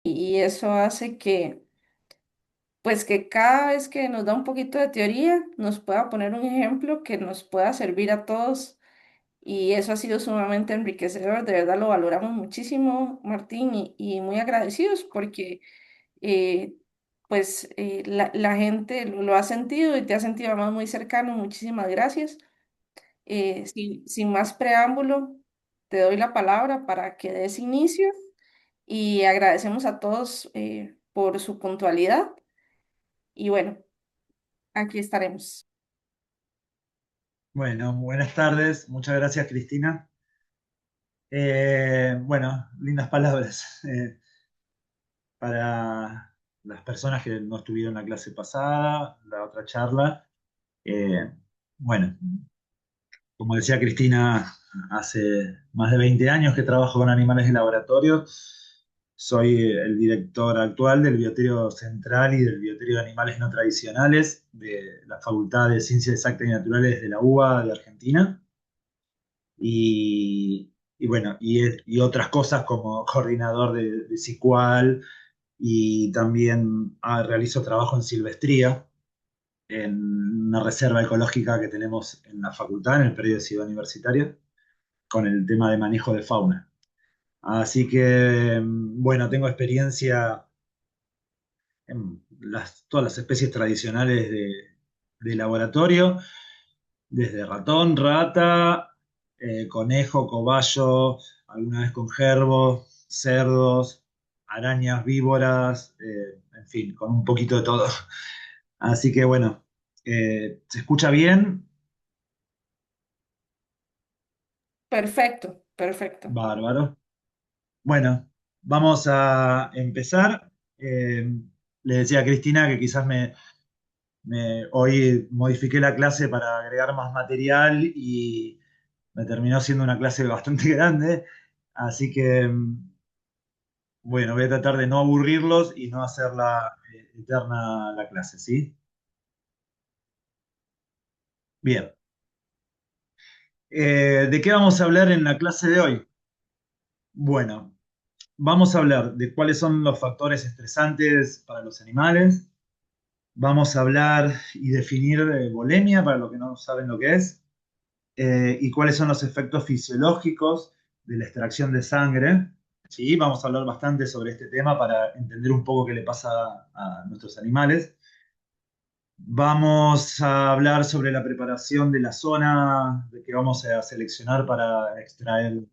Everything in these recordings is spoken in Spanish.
y eso hace que, pues que cada vez que nos da un poquito de teoría, nos pueda poner un ejemplo que nos pueda servir a todos. Y eso ha sido sumamente enriquecedor, de verdad lo valoramos muchísimo, Martín, y muy agradecidos porque eh, la gente lo ha sentido y te ha sentido además muy cercano. Muchísimas gracias. Sin más preámbulo, te doy la palabra para que des inicio y agradecemos a todos por su puntualidad. Y bueno, aquí estaremos. Bueno, buenas tardes. Muchas gracias, Cristina. Bueno, lindas palabras para las personas que no estuvieron en la clase pasada, la otra charla. Eh, bueno, como decía Cristina, hace más de 20 años que trabajo con animales de laboratorio. Soy el director actual del Bioterio Central y del Bioterio de Animales No Tradicionales de la Facultad de Ciencias Exactas y Naturales de la UBA de Argentina. Y bueno, y otras cosas como coordinador de SICUAL y también realizo trabajo en silvestría, en una reserva ecológica que tenemos en la facultad, en el predio de Ciudad Universitaria, con el tema de manejo de fauna. Así que, bueno, tengo experiencia en todas las especies tradicionales de laboratorio, desde ratón, rata, conejo, cobayo, alguna vez con jerbos, cerdos, arañas, víboras, en fin, con un poquito de todo. Así que bueno, ¿se escucha bien? Perfecto, perfecto. Bárbaro. Bueno, vamos a empezar. Le decía a Cristina que quizás hoy modifiqué la clase para agregar más material y me terminó siendo una clase bastante grande. Así que, bueno, voy a tratar de no aburrirlos y no hacerla eterna la clase, ¿sí? Bien. ¿De qué vamos a hablar en la clase de hoy? Bueno, vamos a hablar de cuáles son los factores estresantes para los animales. Vamos a hablar y definir volemia para los que no saben lo que es. Y cuáles son los efectos fisiológicos de la extracción de sangre. ¿Sí? Vamos a hablar bastante sobre este tema para entender un poco qué le pasa a nuestros animales. Vamos a hablar sobre la preparación de la zona de que vamos a seleccionar para extraer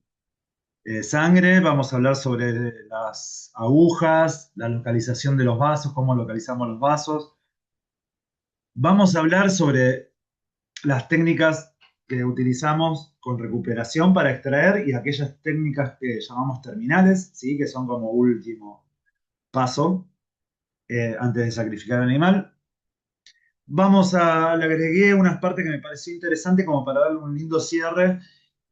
sangre. Vamos a hablar sobre las agujas, la localización de los vasos, cómo localizamos los vasos. Vamos a hablar sobre las técnicas que utilizamos con recuperación para extraer y aquellas técnicas que llamamos terminales, ¿sí? Que son como último paso antes de sacrificar al animal. Le agregué unas partes que me pareció interesante como para darle un lindo cierre,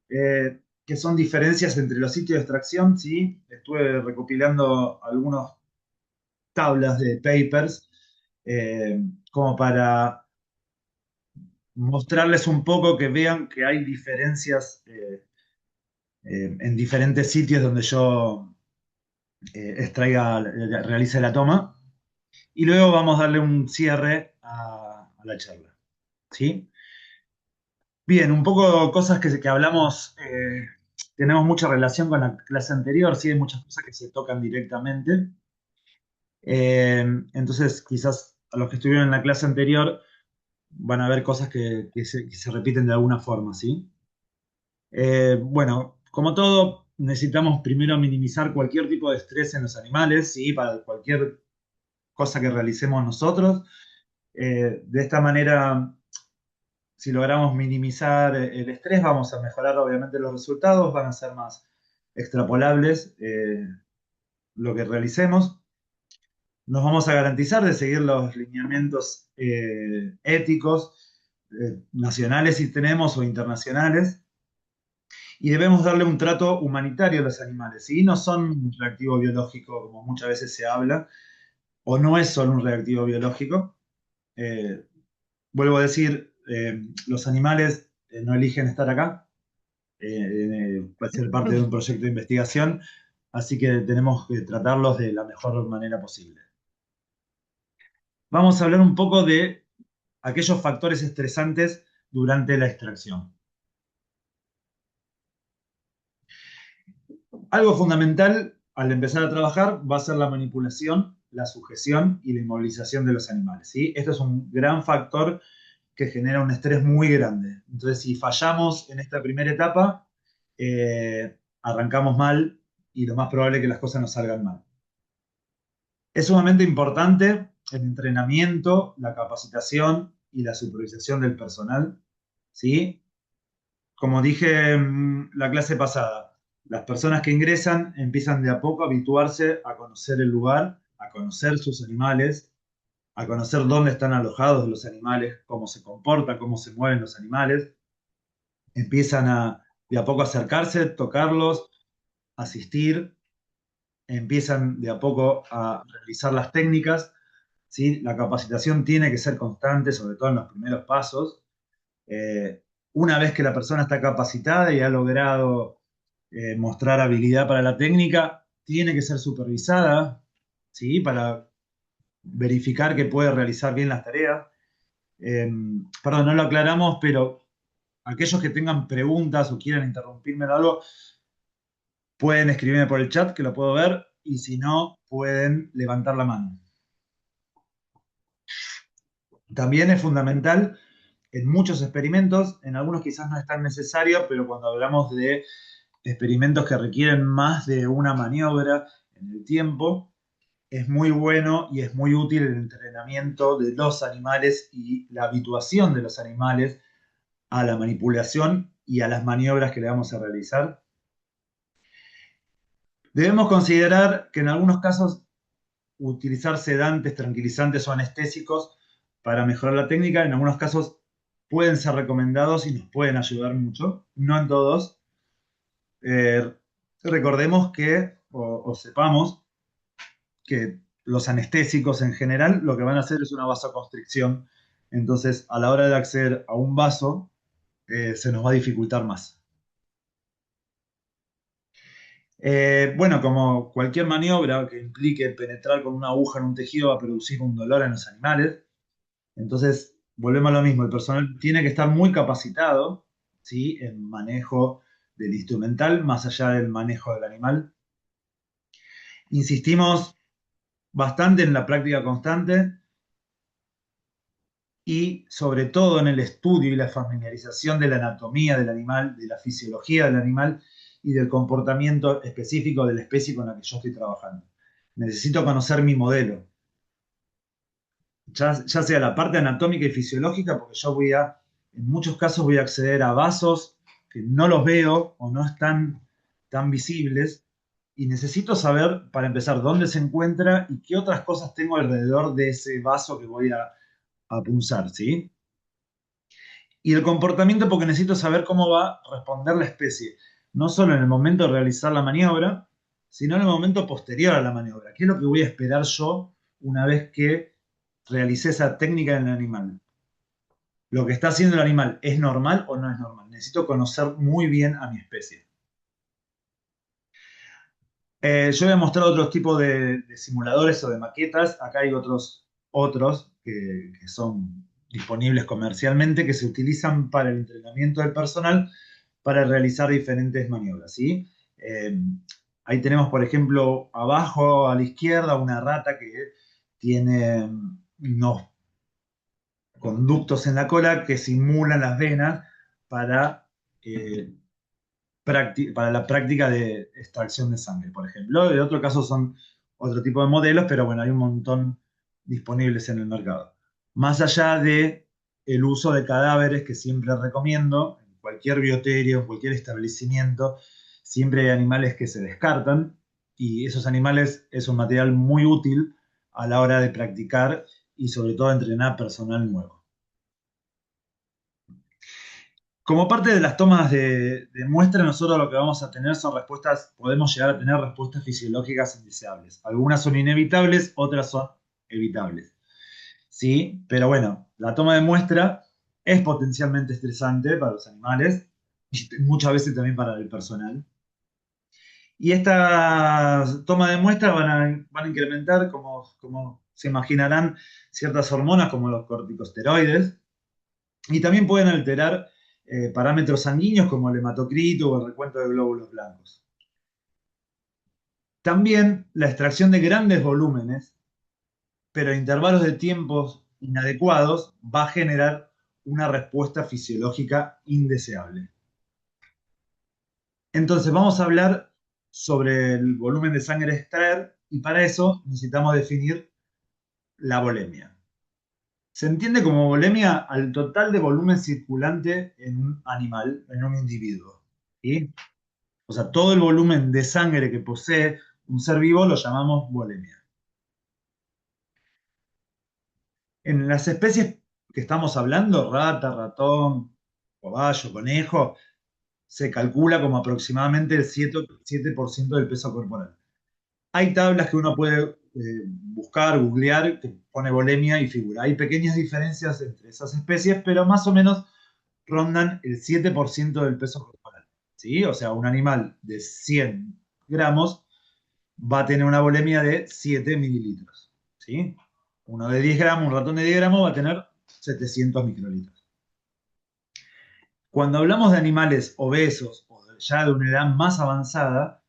que son diferencias entre los sitios de extracción, ¿sí? Estuve recopilando algunas tablas de papers como para mostrarles un poco que vean que hay diferencias en diferentes sitios donde yo realice la toma. Y luego vamos a darle un cierre a la charla. ¿Sí? Bien, un poco cosas que hablamos, tenemos mucha relación con la clase anterior, ¿sí? Hay muchas cosas que se tocan directamente. Eh, entonces, quizás a los que estuvieron en la clase anterior van a ver cosas que se repiten de alguna forma, ¿sí? Bueno, como todo, necesitamos primero minimizar cualquier tipo de estrés en los animales, ¿sí? Para cualquier cosa que realicemos nosotros. De esta manera, si logramos minimizar el estrés, vamos a mejorar obviamente los resultados, van a ser más extrapolables lo que realicemos. Nos vamos a garantizar de seguir los lineamientos éticos nacionales si tenemos o internacionales y debemos darle un trato humanitario a los animales. ¿Sí? No son un reactivo biológico como muchas veces se habla, o no es solo un reactivo biológico. Eh, Vuelvo a decir, los animales no eligen estar acá, puede ser parte de un proyecto de investigación, así que tenemos que tratarlos de la mejor manera posible. Vamos a hablar un poco de aquellos factores estresantes durante la extracción. Algo fundamental al empezar a trabajar va a ser la manipulación, la sujeción y la inmovilización de los animales, ¿sí? Esto es un gran factor que genera un estrés muy grande. Entonces, si fallamos en esta primera etapa, arrancamos mal y lo más probable es que las cosas nos salgan mal. Es sumamente importante el entrenamiento, la capacitación y la supervisación del personal, ¿sí? Como dije en la clase pasada, las personas que ingresan empiezan de a poco a habituarse a conocer el lugar, a conocer sus animales, a conocer dónde están alojados los animales, cómo se comportan, cómo se mueven los animales. Empiezan a de a poco acercarse, tocarlos, asistir, empiezan de a poco a realizar las técnicas, ¿sí? La capacitación tiene que ser constante, sobre todo en los primeros pasos. Eh, una vez que la persona está capacitada y ha logrado mostrar habilidad para la técnica, tiene que ser supervisada, ¿sí? Para verificar que puede realizar bien las tareas. Perdón, no lo aclaramos, pero aquellos que tengan preguntas o quieran interrumpirme en algo, pueden escribirme por el chat, que lo puedo ver, y si no, pueden levantar la mano. También es fundamental en muchos experimentos, en algunos quizás no es tan necesario, pero cuando hablamos de experimentos que requieren más de una maniobra en el tiempo, es muy bueno y es muy útil el entrenamiento de los animales y la habituación de los animales a la manipulación y a las maniobras que le vamos a realizar. Debemos considerar que en algunos casos utilizar sedantes, tranquilizantes o anestésicos para mejorar la técnica, en algunos casos pueden ser recomendados y nos pueden ayudar mucho, no en todos. Eh, recordemos que, o sepamos, que los anestésicos en general lo que van a hacer es una vasoconstricción. Entonces, a la hora de acceder a un vaso, se nos va a dificultar más. Bueno, como cualquier maniobra que implique penetrar con una aguja en un tejido va a producir un dolor en los animales. Entonces, volvemos a lo mismo. El personal tiene que estar muy capacitado, ¿sí? En manejo del instrumental, más allá del manejo del animal. Insistimos bastante en la práctica constante y sobre todo en el estudio y la familiarización de la anatomía del animal, de la fisiología del animal y del comportamiento específico de la especie con la que yo estoy trabajando. Necesito conocer mi modelo, ya sea la parte anatómica y fisiológica, porque yo en muchos casos voy a acceder a vasos que no los veo o no están tan visibles y necesito saber, para empezar, dónde se encuentra y qué otras cosas tengo alrededor de ese vaso que voy a punzar, ¿sí? Y el comportamiento porque necesito saber cómo va a responder la especie, no solo en el momento de realizar la maniobra, sino en el momento posterior a la maniobra. ¿Qué es lo que voy a esperar yo una vez que realicé esa técnica en el animal? ¿Lo que está haciendo el animal es normal o no es normal? Necesito conocer muy bien a mi especie. Yo voy a mostrar otros tipos de simuladores o de maquetas. Acá hay otros que son disponibles comercialmente que se utilizan para el entrenamiento del personal para realizar diferentes maniobras, ¿sí? Ahí tenemos, por ejemplo, abajo a la izquierda una rata que tiene unos conductos en la cola que simulan las venas para eh, para la práctica de extracción de sangre, por ejemplo. En otro caso son otro tipo de modelos, pero bueno, hay un montón disponibles en el mercado. Más allá de el uso de cadáveres que siempre recomiendo, en cualquier bioterio, en cualquier establecimiento, siempre hay animales que se descartan y esos animales es un material muy útil a la hora de practicar y sobre todo entrenar personal nuevo. Como parte de las tomas de muestra, nosotros lo que vamos a tener son respuestas, podemos llegar a tener respuestas fisiológicas indeseables. Algunas son inevitables, otras son evitables. ¿Sí? Pero bueno, la toma de muestra es potencialmente estresante para los animales y muchas veces también para el personal. Y estas tomas de muestras van a incrementar, como se imaginarán, ciertas hormonas como los corticosteroides y también pueden alterar parámetros sanguíneos como el hematocrito o el recuento de glóbulos blancos. También la extracción de grandes volúmenes, pero en intervalos de tiempos inadecuados, va a generar una respuesta fisiológica indeseable. Entonces vamos a hablar sobre el volumen de sangre a extraer y para eso necesitamos definir la volemia. Se entiende como volemia al total de volumen circulante en un animal, en un individuo. ¿Sí? O sea, todo el volumen de sangre que posee un ser vivo lo llamamos volemia. En las especies que estamos hablando, rata, ratón, cobayo, conejo, se calcula como aproximadamente el 7% del peso corporal. Hay tablas que uno puede buscar, googlear, que pone volemia y figura. Hay pequeñas diferencias entre esas especies, pero más o menos rondan el 7% del peso corporal. ¿Sí? O sea, un animal de 100 gramos va a tener una volemia de 7 mililitros. ¿Sí? Uno de 10 gramos, un ratón de 10 gramos va a tener 700 microlitros. Cuando hablamos de animales obesos o ya de una edad más avanzada,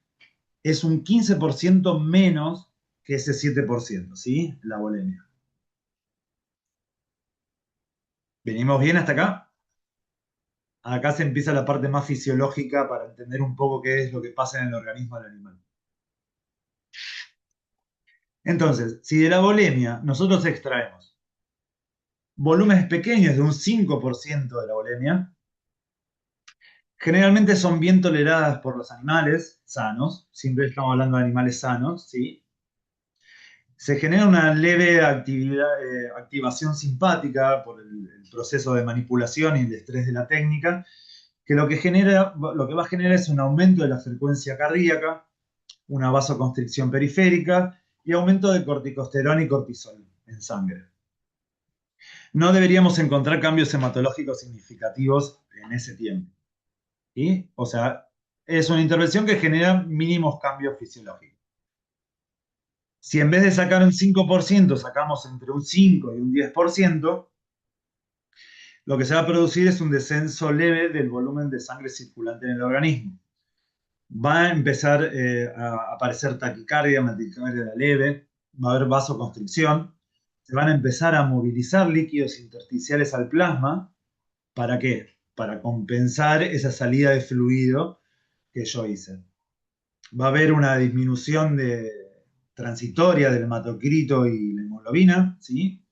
es un 15% menos que ese 7%, ¿sí? La volemia. ¿Venimos bien hasta acá? Acá se empieza la parte más fisiológica para entender un poco qué es lo que pasa en el organismo del animal. Entonces, si de la volemia nosotros extraemos volúmenes pequeños de un 5% de la volemia, generalmente son bien toleradas por los animales sanos, siempre estamos hablando de animales sanos, ¿sí? Se genera una leve activación simpática por el proceso de manipulación y el estrés de la técnica, que lo que va a generar es un aumento de la frecuencia cardíaca, una vasoconstricción periférica y aumento de corticosterona y cortisol en sangre. No deberíamos encontrar cambios hematológicos significativos en ese tiempo. ¿Sí? O sea, es una intervención que genera mínimos cambios fisiológicos. Si en vez de sacar un 5% sacamos entre un 5 y un 10%, lo que se va a producir es un descenso leve del volumen de sangre circulante en el organismo. Va a empezar a aparecer taquicardia leve, va a haber vasoconstricción, se van a empezar a movilizar líquidos intersticiales al plasma. ¿Para qué? Para compensar esa salida de fluido que yo hice. Va a haber una disminución transitoria del hematocrito y la hemoglobina, ¿sí?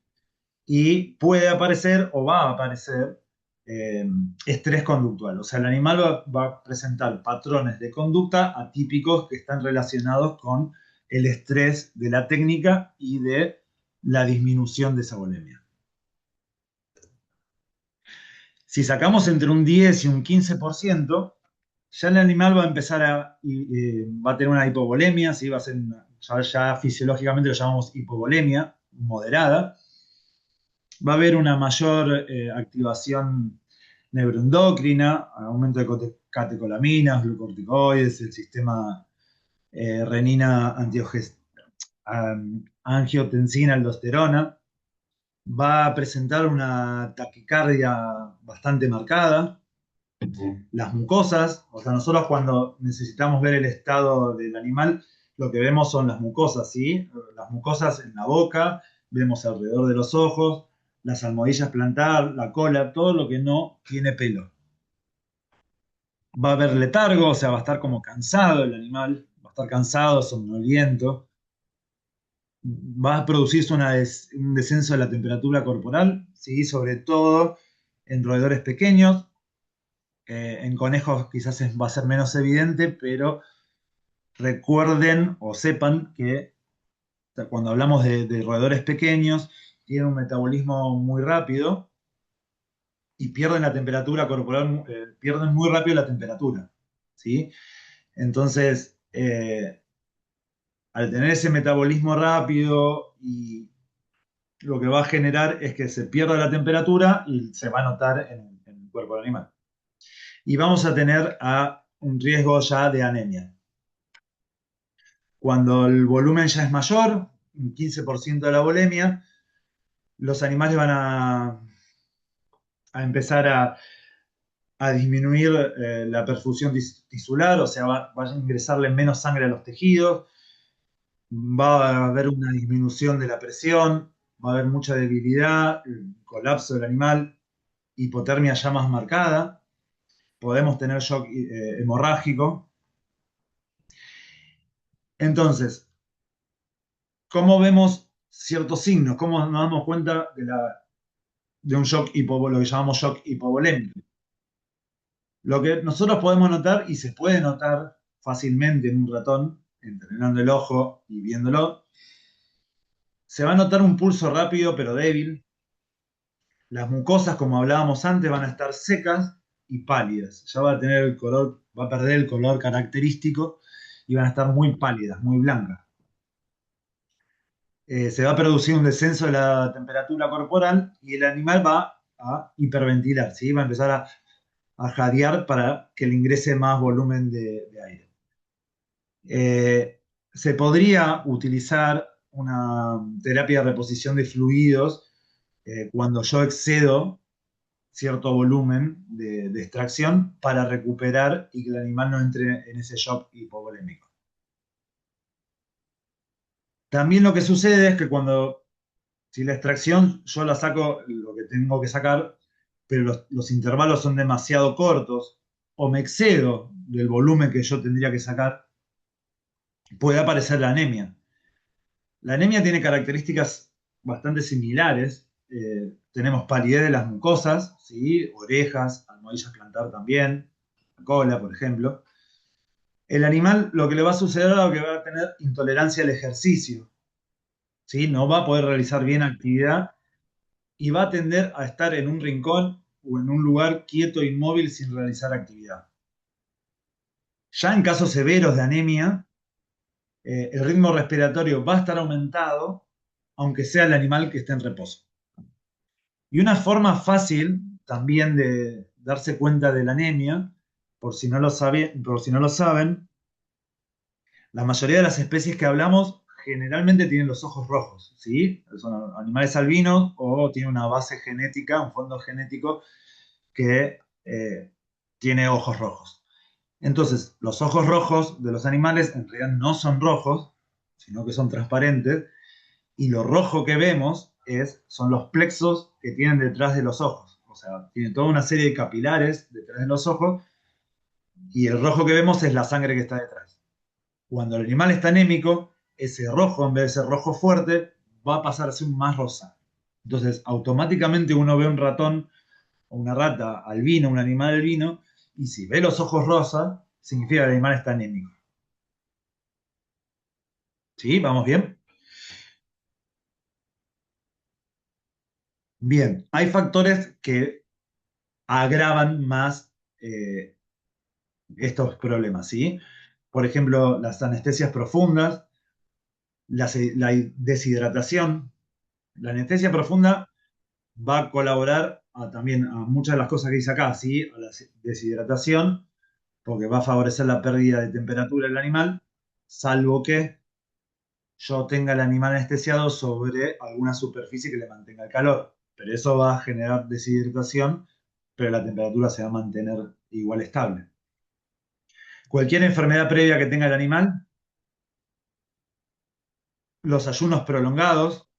Y puede aparecer o va a aparecer eh, estrés conductual. O sea, el animal va a presentar patrones de conducta atípicos que están relacionados con el estrés de la técnica y de la disminución de esa volemia. Si sacamos entre un 10 y un 15%, ya el animal va a empezar va a tener una hipovolemia, ¿sí? Va a ser ya fisiológicamente lo llamamos hipovolemia moderada. Va a haber una mayor activación neuroendocrina, aumento de catecolaminas, glucocorticoides, el sistema renina angiotensina aldosterona. Va a presentar una taquicardia bastante marcada. Las mucosas, o sea, nosotros cuando necesitamos ver el estado del animal, lo que vemos son las mucosas, ¿sí? Las mucosas en la boca, vemos alrededor de los ojos, las almohadillas plantar, la cola, todo lo que no tiene pelo. Va a haber letargo, o sea, va a estar como cansado el animal, va a estar cansado, somnoliento. Va a producirse un descenso de la temperatura corporal, ¿sí? Sobre todo en roedores pequeños. En conejos quizás va a ser menos evidente, pero recuerden o sepan que cuando hablamos de roedores pequeños, tienen un metabolismo muy rápido y pierden la temperatura corporal, pierden muy rápido la temperatura. ¿Sí? Entonces, al tener ese metabolismo rápido y lo que va a generar es que se pierda la temperatura y se va a notar en el cuerpo del animal. Y vamos a tener un riesgo ya de anemia. Cuando el volumen ya es mayor, un 15% de la volemia, los animales van a empezar a disminuir la perfusión tisular, o sea, va a ingresarle menos sangre a los tejidos, va a haber una disminución de la presión, va a haber mucha debilidad, colapso del animal, hipotermia ya más marcada, podemos tener shock hemorrágico. Entonces, ¿cómo vemos ciertos signos? ¿Cómo nos damos cuenta de un shock lo que llamamos shock hipovolémico? Lo que nosotros podemos notar, y se puede notar fácilmente en un ratón, entrenando el ojo y viéndolo, se va a notar un pulso rápido pero débil. Las mucosas, como hablábamos antes, van a estar secas y pálidas. Ya va a tener el color, va a perder el color característico y van a estar muy pálidas, muy blancas. Se va a producir un descenso de la temperatura corporal y el animal va a hiperventilar, ¿sí? Va a empezar a jadear para que le ingrese más volumen de aire. Se podría utilizar una terapia de reposición de fluidos cuando yo excedo cierto volumen de extracción para recuperar y que el animal no entre en ese shock hipovolémico. También lo que sucede es que si la extracción yo la saco lo que tengo que sacar, pero los intervalos son demasiado cortos o me excedo del volumen que yo tendría que sacar, puede aparecer la anemia. La anemia tiene características bastante similares. Tenemos palidez de las mucosas, ¿sí? Orejas, almohadillas plantar también, la cola, por ejemplo. El animal lo que le va a suceder es que va a tener intolerancia al ejercicio, ¿sí? No va a poder realizar bien actividad y va a tender a estar en un rincón o en un lugar quieto, inmóvil, sin realizar actividad. Ya en casos severos de anemia, el ritmo respiratorio va a estar aumentado, aunque sea el animal que esté en reposo. Y una forma fácil también de darse cuenta de la anemia, por si no lo saben, la mayoría de las especies que hablamos generalmente tienen los ojos rojos, ¿sí? Son animales albinos o tienen una base genética, un fondo genético que tiene ojos rojos. Entonces, los ojos rojos de los animales en realidad no son rojos, sino que son transparentes, y lo rojo que vemos son los plexos que tienen detrás de los ojos. O sea, tiene toda una serie de capilares detrás de los ojos, y el rojo que vemos es la sangre que está detrás. Cuando el animal está anémico, ese rojo, en vez de ser rojo fuerte, va a pasar a ser un más rosa. Entonces, automáticamente uno ve un ratón o una rata albino, un animal albino, y si ve los ojos rosas, significa que el animal está anémico. ¿Sí? ¿Vamos bien? Bien, hay factores que agravan más estos problemas, ¿sí? Por ejemplo, las anestesias profundas, la deshidratación. La anestesia profunda va a colaborar también a muchas de las cosas que dice acá, ¿sí? A la deshidratación, porque va a favorecer la pérdida de temperatura del animal, salvo que yo tenga el animal anestesiado sobre alguna superficie que le mantenga el calor. Pero eso va a generar deshidratación, pero la temperatura se va a mantener igual estable. Cualquier enfermedad previa que tenga el animal, los ayunos prolongados,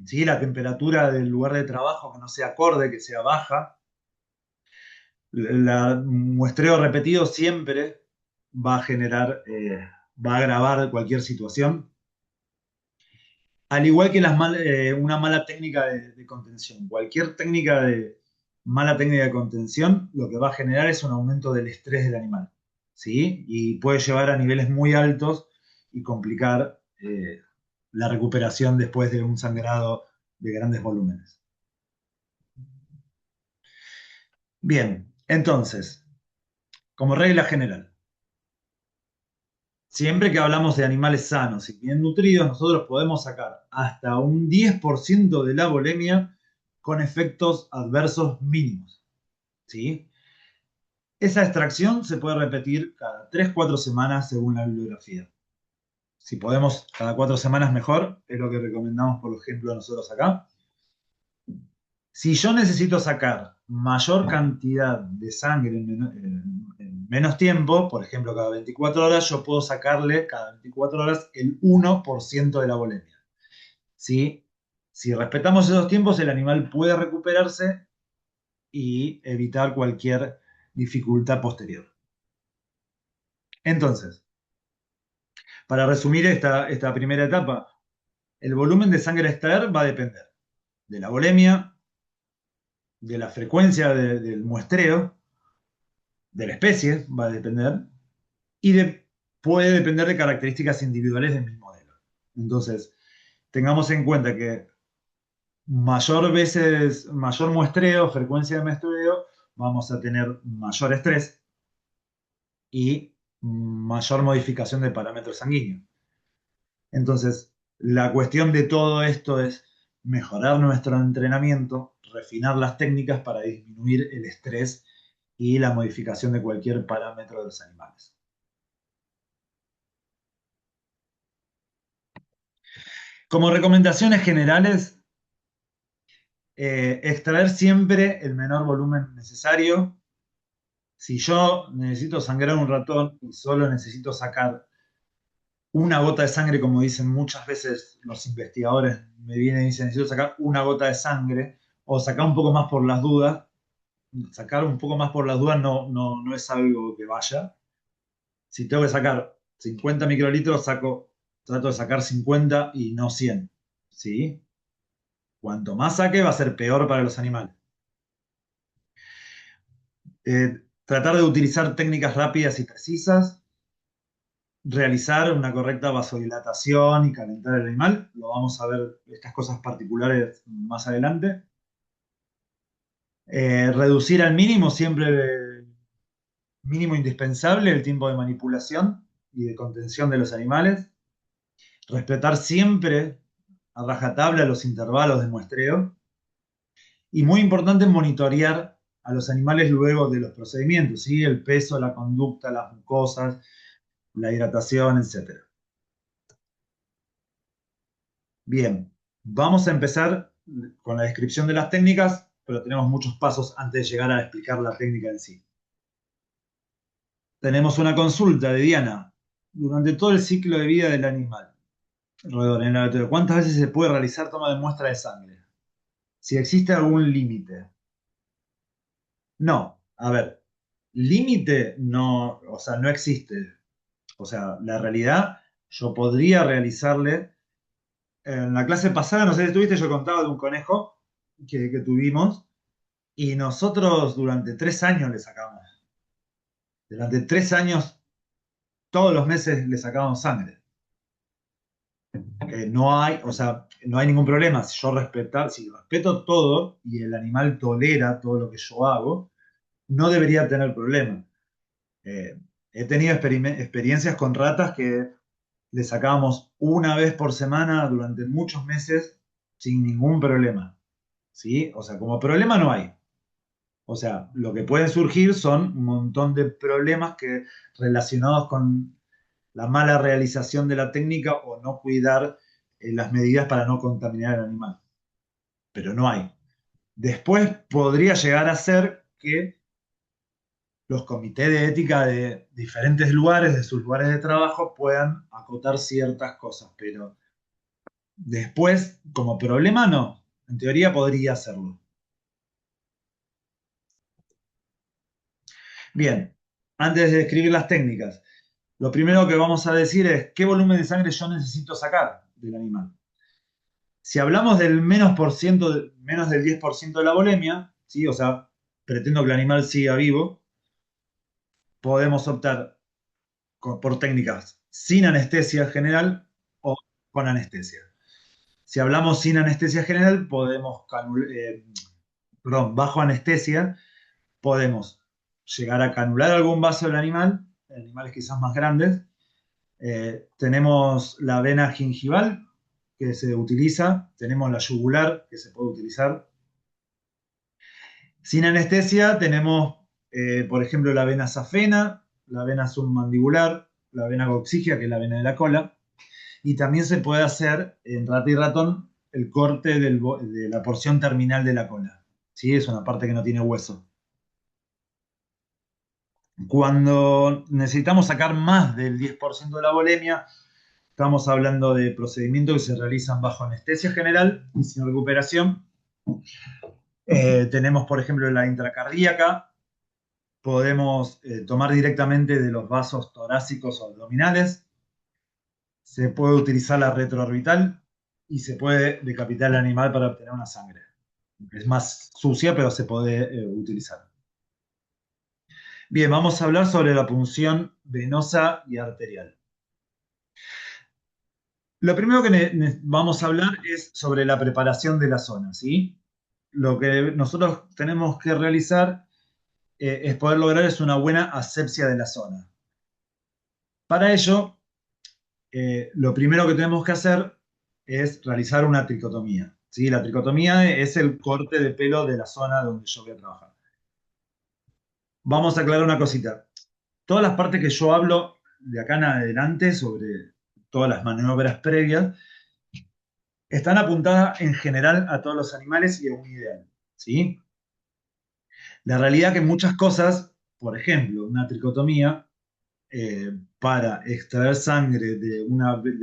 ¿sí? La temperatura del lugar de trabajo que no sea acorde, que sea baja, el muestreo repetido siempre va a generar, va a agravar cualquier situación. Al igual que una mala técnica de contención. Cualquier mala técnica de contención lo que va a generar es un aumento del estrés del animal, ¿sí? Y puede llevar a niveles muy altos y complicar la recuperación después de un sangrado de grandes volúmenes. Bien, entonces, como regla general, siempre que hablamos de animales sanos y bien nutridos, nosotros podemos sacar hasta un 10% de la volemia con efectos adversos mínimos, ¿sí? Esa extracción se puede repetir cada 3-4 semanas según la bibliografía. Si podemos cada 4 semanas mejor, es lo que recomendamos por ejemplo nosotros acá. Si yo necesito sacar mayor cantidad de sangre en menos tiempo, por ejemplo cada 24 horas, yo puedo sacarle cada 24 horas el 1% de la volemia. ¿Sí? Si respetamos esos tiempos, el animal puede recuperarse y evitar cualquier dificultad posterior. Entonces, para resumir esta primera etapa, el volumen de sangre a extraer va a depender de la volemia, de la frecuencia del muestreo, de la especie, va a depender, y puede depender de características individuales del mismo modelo. Entonces, tengamos en cuenta que mayor muestreo, frecuencia de muestreo, vamos a tener mayor estrés y mayor modificación de parámetros sanguíneos. Entonces, la cuestión de todo esto es mejorar nuestro entrenamiento, refinar las técnicas para disminuir el estrés y la modificación de cualquier parámetro de los animales. Como recomendaciones generales, extraer siempre el menor volumen necesario. Si yo necesito sangrar un ratón y solo necesito sacar una gota de sangre, como dicen muchas veces los investigadores, me vienen y dicen, necesito sacar una gota de sangre, o sacar un poco más por las dudas. Sacar un poco más por las dudas no es algo que vaya. Si tengo que sacar 50 microlitros, trato de sacar 50 y no 100. ¿Sí? Cuanto más saque, va a ser peor para los animales. Tratar de utilizar técnicas rápidas y precisas, realizar una correcta vasodilatación y calentar el animal. Lo vamos a ver estas cosas particulares más adelante. Reducir al mínimo siempre el mínimo indispensable el tiempo de manipulación y de contención de los animales. Respetar siempre a rajatabla los intervalos de muestreo. Y muy importante monitorear a los animales luego de los procedimientos, ¿sí? El peso, la conducta, las mucosas, la hidratación, etcétera. Bien, vamos a empezar con la descripción de las técnicas, pero tenemos muchos pasos antes de llegar a explicar la técnica en sí. Tenemos una consulta de Diana. Durante todo el ciclo de vida del animal, roedor, en el laboratorio, ¿cuántas veces se puede realizar toma de muestra de sangre? Si existe algún límite. No, a ver, límite no, o sea, no existe. O sea, la realidad, yo podría realizarle. En la clase pasada, no sé si estuviste, yo contaba de un conejo que tuvimos y nosotros durante 3 años le sacamos. Durante 3 años, todos los meses le sacábamos sangre. No hay, o sea, no hay ningún problema. Si respeto todo y el animal tolera todo lo que yo hago, no debería tener problema. Eh, He tenido experiencias con ratas que le sacábamos una vez por semana durante muchos meses sin ningún problema. ¿Sí? O sea, como problema no hay. O sea, lo que pueden surgir son un montón de problemas relacionados con la mala realización de la técnica o no cuidar las medidas para no contaminar al animal. Pero no hay. Después podría llegar a ser que los comités de ética de diferentes lugares, de sus lugares de trabajo, puedan acotar ciertas cosas, pero después, como problema, no. En teoría podría hacerlo. Bien, antes de describir las técnicas, lo primero que vamos a decir es qué volumen de sangre yo necesito sacar del animal. Si hablamos del menos del 10% de la volemia, ¿sí? O sea, pretendo que el animal siga vivo, podemos optar por técnicas sin anestesia general o con anestesia. Si hablamos sin anestesia general, bajo anestesia, podemos llegar a canular algún vaso del animal, animales quizás más grandes. Tenemos la vena gingival que se utiliza, tenemos la yugular que se puede utilizar. Sin anestesia tenemos, por ejemplo, la vena safena, la vena submandibular, la vena coxígea, que es la vena de la cola. Y también se puede hacer en rata y ratón el corte de la porción terminal de la cola. ¿Sí? Es una parte que no tiene hueso. Cuando necesitamos sacar más del 10% de la volemia, estamos hablando de procedimientos que se realizan bajo anestesia general y sin recuperación. Tenemos, por ejemplo, la intracardíaca. Podemos tomar directamente de los vasos torácicos o abdominales. Se puede utilizar la retroorbital y se puede decapitar al animal para obtener una sangre. Es más sucia, pero se puede utilizar. Bien, vamos a hablar sobre la punción venosa y arterial. Lo primero que vamos a hablar es sobre la preparación de la zona, ¿sí? Lo que nosotros tenemos que realizar es poder lograr es una buena asepsia de la zona. Para ello, lo primero que tenemos que hacer es realizar una tricotomía, ¿sí? La tricotomía es el corte de pelo de la zona donde yo voy a trabajar. Vamos a aclarar una cosita. Todas las partes que yo hablo de acá en adelante sobre todas las maniobras previas están apuntadas en general a todos los animales y a un ideal, ¿sí? La realidad que muchas cosas, por ejemplo, una tricotomía, para extraer sangre de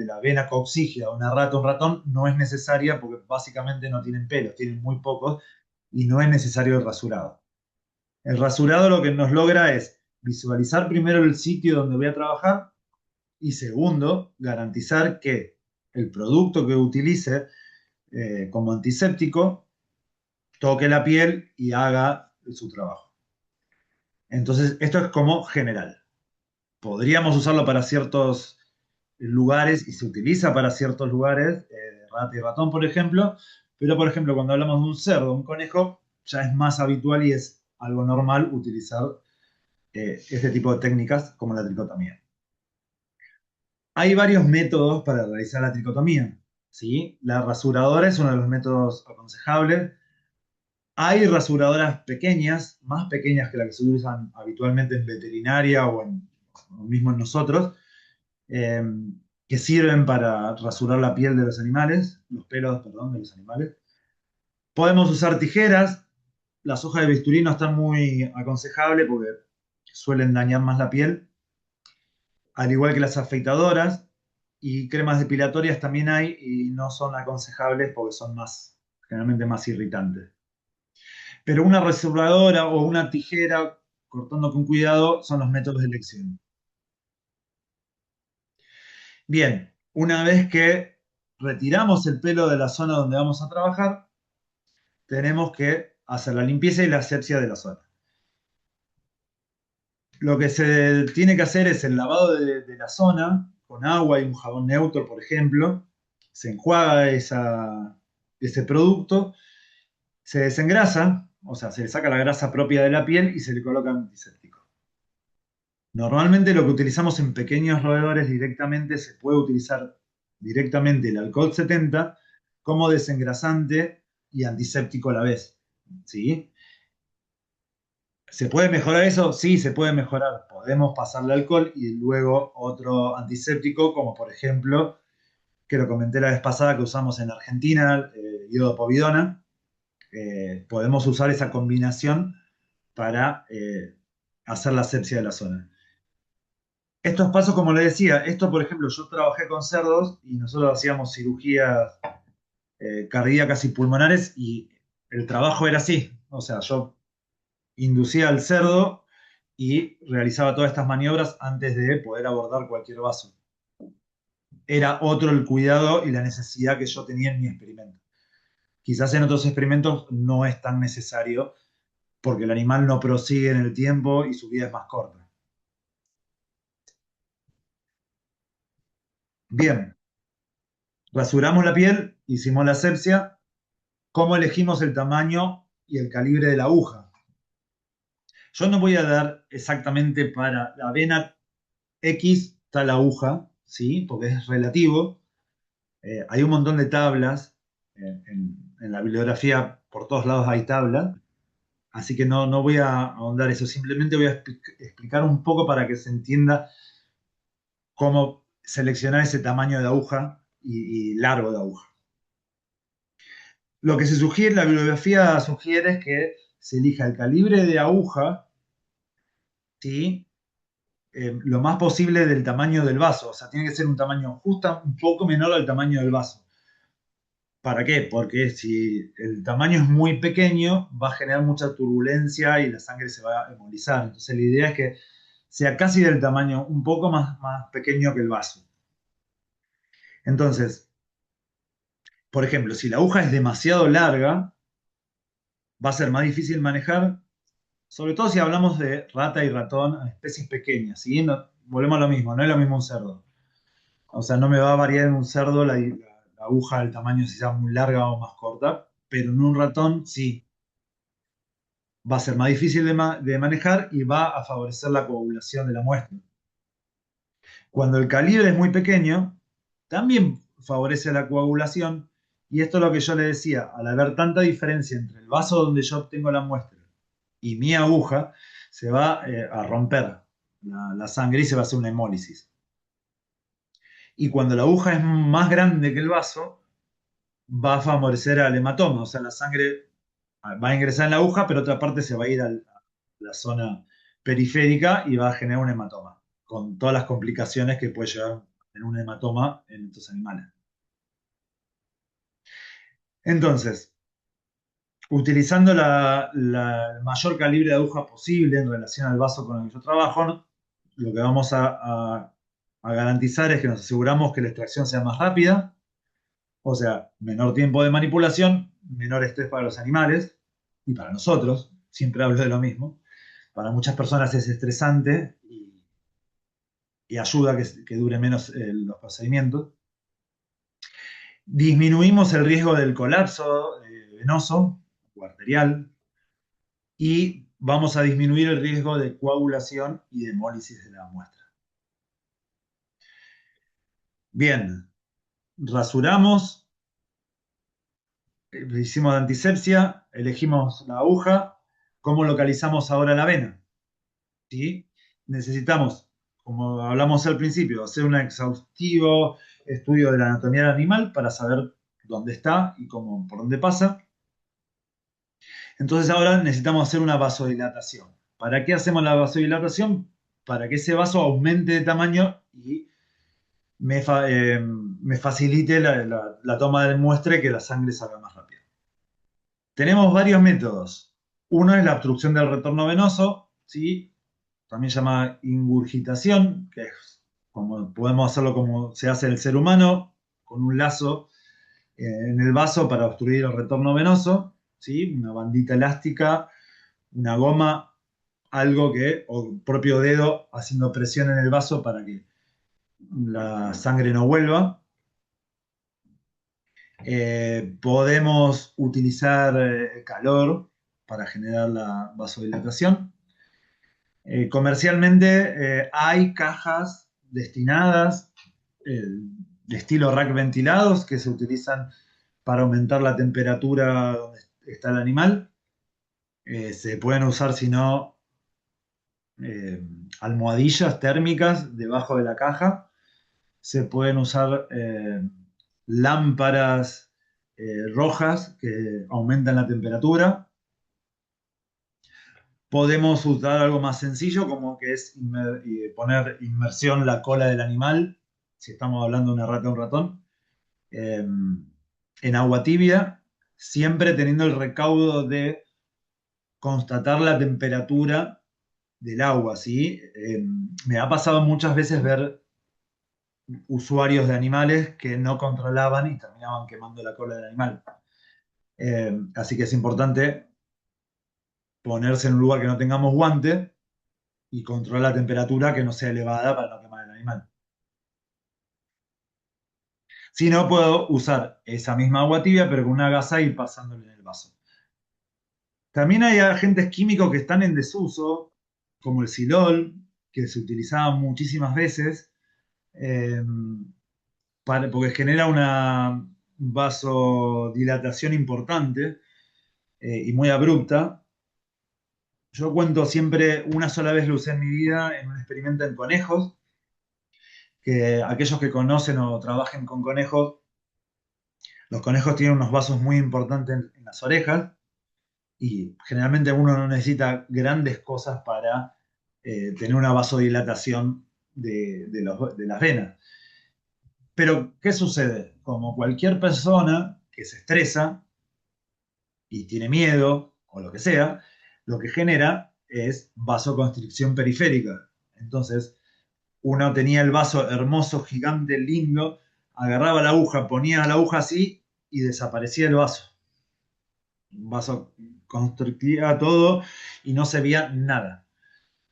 la vena coxígea a una rata o un ratón no es necesaria porque básicamente no tienen pelos, tienen muy pocos y no es necesario el rasurado. El rasurado lo que nos logra es visualizar primero el sitio donde voy a trabajar y segundo, garantizar que el producto que utilice como antiséptico toque la piel y haga su trabajo. Entonces, esto es como general. Podríamos usarlo para ciertos lugares y se utiliza para ciertos lugares, rata y ratón, por ejemplo, pero por ejemplo, cuando hablamos de un cerdo, un conejo, ya es más habitual y es algo normal utilizar este tipo de técnicas como la tricotomía. Hay varios métodos para realizar la tricotomía, ¿sí? La rasuradora es uno de los métodos aconsejables. Hay rasuradoras pequeñas, más pequeñas que las que se usan habitualmente en veterinaria o mismo en nosotros, eh, que sirven para rasurar la piel de los animales, los pelos, perdón, de los animales. Podemos usar tijeras. Las hojas de bisturí no están muy aconsejables porque suelen dañar más la piel, al igual que las afeitadoras. Y cremas depilatorias también hay y no son aconsejables porque son más, generalmente más irritantes. Pero una rasuradora o una tijera, cortando con cuidado, son los métodos de elección. Bien, una vez que retiramos el pelo de la zona donde vamos a trabajar, tenemos que hacer la limpieza y la asepsia de la zona. Lo que se tiene que hacer es el lavado de la zona con agua y un jabón neutro, por ejemplo. Se enjuaga ese producto, se desengrasa, o sea, se le saca la grasa propia de la piel y se le coloca antiséptico. Normalmente lo que utilizamos en pequeños roedores directamente se puede utilizar directamente el alcohol 70 como desengrasante y antiséptico a la vez. ¿Sí? ¿Se puede mejorar eso? Sí, se puede mejorar. Podemos pasarle alcohol y luego otro antiséptico, como por ejemplo, que lo comenté la vez pasada que usamos en Argentina, iodopovidona. Podemos usar esa combinación para hacer la asepsia de la zona. Estos pasos, como le decía, esto, por ejemplo, yo trabajé con cerdos y nosotros hacíamos cirugías cardíacas y pulmonares y el trabajo era así. O sea, yo inducía al cerdo y realizaba todas estas maniobras antes de poder abordar cualquier vaso. Era otro el cuidado y la necesidad que yo tenía en mi experimento. Quizás en otros experimentos no es tan necesario porque el animal no prosigue en el tiempo y su vida es más corta. Bien, rasuramos la piel, hicimos la asepsia. ¿Cómo elegimos el tamaño y el calibre de la aguja? Yo no voy a dar exactamente para la vena X está la aguja, ¿sí? Porque es relativo. Hay un montón de tablas en la bibliografía, por todos lados hay tablas, así que no voy a ahondar eso, simplemente voy a explicar un poco para que se entienda cómo seleccionar ese tamaño de aguja y largo de aguja. Lo que se sugiere, la bibliografía sugiere es que se elija el calibre de aguja, ¿sí? Lo más posible del tamaño del vaso. O sea, tiene que ser un tamaño justo un poco menor al tamaño del vaso. ¿Para qué? Porque si el tamaño es muy pequeño, va a generar mucha turbulencia y la sangre se va a embolizar. Entonces, la idea es que sea casi del tamaño un poco más pequeño que el vaso. Entonces, por ejemplo, si la aguja es demasiado larga, va a ser más difícil manejar, sobre todo si hablamos de rata y ratón, especies pequeñas. ¿Sí? Volvemos a lo mismo, no es lo mismo un cerdo. O sea, no me va a variar en un cerdo la aguja, el tamaño, si sea muy larga o más corta, pero en un ratón sí. Va a ser más difícil de manejar y va a favorecer la coagulación de la muestra. Cuando el calibre es muy pequeño, también favorece la coagulación. Y esto es lo que yo le decía, al haber tanta diferencia entre el vaso donde yo obtengo la muestra y mi aguja, se va a romper la sangre y se va a hacer una hemólisis. Y cuando la aguja es más grande que el vaso, va a favorecer al hematoma, o sea, la sangre va a ingresar en la aguja, pero otra parte se va a ir a la zona periférica y va a generar un hematoma, con todas las complicaciones que puede llevar en un hematoma en estos animales. Entonces, utilizando el mayor calibre de aguja posible en relación al vaso con el que yo trabajo, ¿no? Lo que vamos a garantizar es que nos aseguramos que la extracción sea más rápida, o sea, menor tiempo de manipulación, menor estrés para los animales y para nosotros. Siempre hablo de lo mismo. Para muchas personas es estresante y ayuda a que dure menos los procedimientos. Disminuimos el riesgo del colapso venoso o arterial y vamos a disminuir el riesgo de coagulación y de hemólisis de la muestra. Bien, rasuramos, hicimos antisepsia, elegimos la aguja. ¿Cómo localizamos ahora la vena? ¿Sí? Necesitamos, como hablamos al principio, hacer un exhaustivo estudio de la anatomía del animal para saber dónde está y cómo, por dónde pasa. Entonces ahora necesitamos hacer una vasodilatación. ¿Para qué hacemos la vasodilatación? Para que ese vaso aumente de tamaño y me facilite la toma del muestra y que la sangre salga más rápido. Tenemos varios métodos. Uno es la obstrucción del retorno venoso, ¿sí? También se llama ingurgitación, que es como podemos hacerlo como se hace el ser humano, con un lazo en el vaso para obstruir el retorno venoso, ¿sí? Una bandita elástica, una goma, algo que, o propio dedo haciendo presión en el vaso para que la sangre no vuelva. Podemos utilizar calor para generar la vasodilatación. Comercialmente hay cajas destinadas de estilo rack ventilados que se utilizan para aumentar la temperatura donde está el animal. Se pueden usar, si no, eh, almohadillas térmicas debajo de la caja. Se pueden usar lámparas rojas que aumentan la temperatura. Podemos usar algo más sencillo, como que es poner inmersión la cola del animal, si estamos hablando de una rata o un ratón, eh, en agua tibia, siempre teniendo el recaudo de constatar la temperatura del agua, ¿sí? Me ha pasado muchas veces ver usuarios de animales que no controlaban y terminaban quemando la cola del animal. Así que es importante ponerse en un lugar que no tengamos guante y controlar la temperatura que no sea elevada para no quemar el animal. Si no, puedo usar esa misma agua tibia, pero con una gasa y pasándole en el vaso. También hay agentes químicos que están en desuso, como el silol, que se utilizaba muchísimas veces, eh, porque genera una vasodilatación importante y muy abrupta. Yo cuento siempre, una sola vez lo usé en mi vida en un experimento en conejos, que aquellos que conocen o trabajen con conejos, los conejos tienen unos vasos muy importantes en las orejas y generalmente uno no necesita grandes cosas para tener una vasodilatación de las venas. Pero, ¿qué sucede? Como cualquier persona que se estresa y tiene miedo o lo que sea, lo que genera es vasoconstricción periférica. Entonces, uno tenía el vaso hermoso, gigante, lindo, agarraba la aguja, ponía la aguja así y desaparecía el vaso. Un vaso constrictía todo y no se veía nada.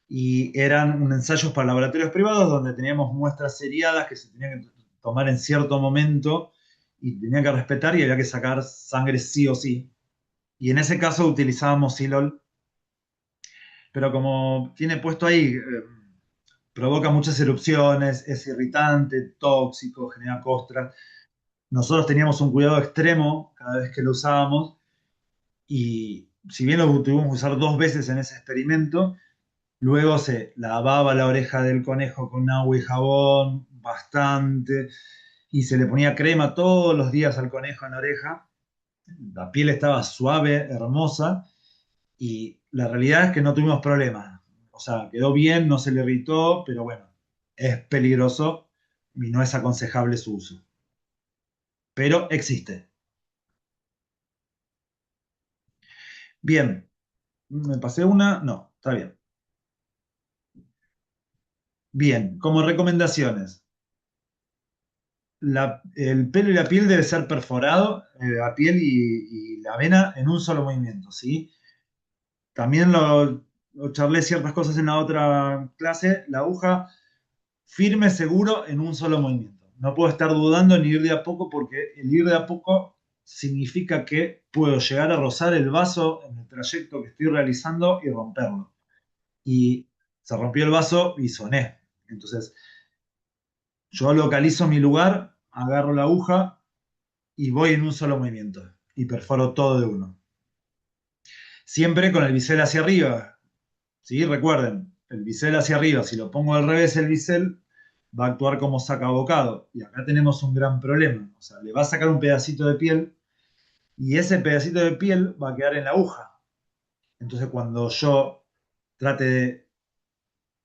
Y eran ensayos para laboratorios privados donde teníamos muestras seriadas que se tenían que tomar en cierto momento y tenían que respetar y había que sacar sangre sí o sí. Y en ese caso utilizábamos Silol, pero como tiene puesto ahí, provoca muchas erupciones, es irritante, tóxico, genera costras. Nosotros teníamos un cuidado extremo cada vez que lo usábamos y si bien lo tuvimos que usar 2 veces en ese experimento, luego se lavaba la oreja del conejo con agua y jabón bastante y se le ponía crema todos los días al conejo en la oreja. La piel estaba suave, hermosa y la realidad es que no tuvimos problemas. O sea, quedó bien, no se le irritó, pero bueno, es peligroso y no es aconsejable su uso. Pero existe. Bien, me pasé una, no, está bien. Bien, como recomendaciones, el pelo y la piel debe ser perforado, la piel y la vena en un solo movimiento, ¿sí? También lo charlé ciertas cosas en la otra clase, la aguja firme, seguro, en un solo movimiento. No puedo estar dudando ni ir de a poco porque el ir de a poco significa que puedo llegar a rozar el vaso en el trayecto que estoy realizando y romperlo. Y se rompió el vaso y soné. Entonces, yo localizo mi lugar, agarro la aguja y voy en un solo movimiento y perforo todo de uno. Siempre con el bisel hacia arriba, ¿sí? Recuerden, el bisel hacia arriba, si lo pongo al revés el bisel, va a actuar como sacabocado. Y acá tenemos un gran problema. O sea, le va a sacar un pedacito de piel y ese pedacito de piel va a quedar en la aguja. Entonces, cuando yo trate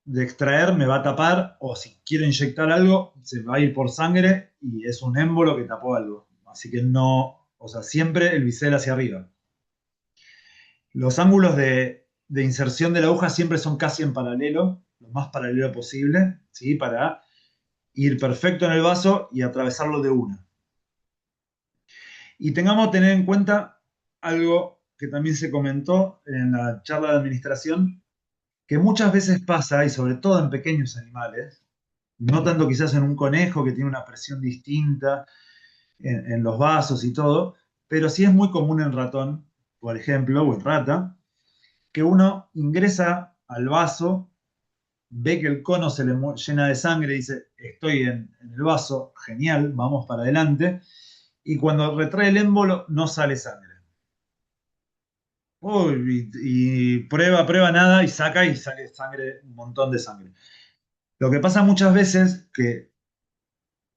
de extraer, me va a tapar, o si quiero inyectar algo, se va a ir por sangre y es un émbolo que tapó algo. Así que no, o sea, siempre el bisel hacia arriba. Los ángulos de inserción de la aguja siempre son casi en paralelo, lo más paralelo posible, ¿sí? Para ir perfecto en el vaso y atravesarlo de una. Y tengamos que tener en cuenta algo que también se comentó en la charla de administración, que muchas veces pasa, y sobre todo en pequeños animales, no tanto quizás en un conejo que tiene una presión distinta en los vasos y todo, pero sí es muy común en ratón, por ejemplo, o en rata, que uno ingresa al vaso, ve que el cono se le llena de sangre y dice, estoy en el vaso, genial, vamos para adelante, y cuando retrae el émbolo no sale sangre. Uy, y prueba, prueba nada y sale sangre, un montón de sangre. Lo que pasa muchas veces que,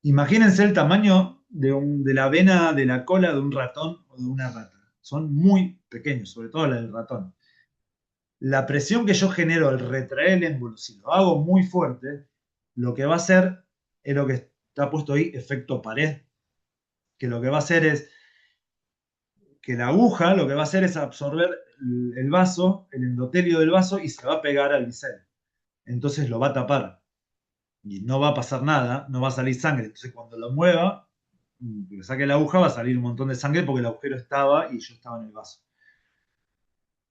imagínense el tamaño de la vena de la cola de un ratón o de una rata. Son muy pequeños, sobre todo la del ratón. La presión que yo genero al retraer el émbolo, si lo hago muy fuerte, lo que va a hacer es lo que está puesto ahí, efecto pared, que lo que va a hacer es que la aguja lo que va a hacer es absorber el vaso, el endotelio del vaso y se va a pegar al bisel. Entonces lo va a tapar y no va a pasar nada, no va a salir sangre. Entonces cuando lo mueva, que saque la aguja, va a salir un montón de sangre porque el agujero estaba y yo estaba en el vaso.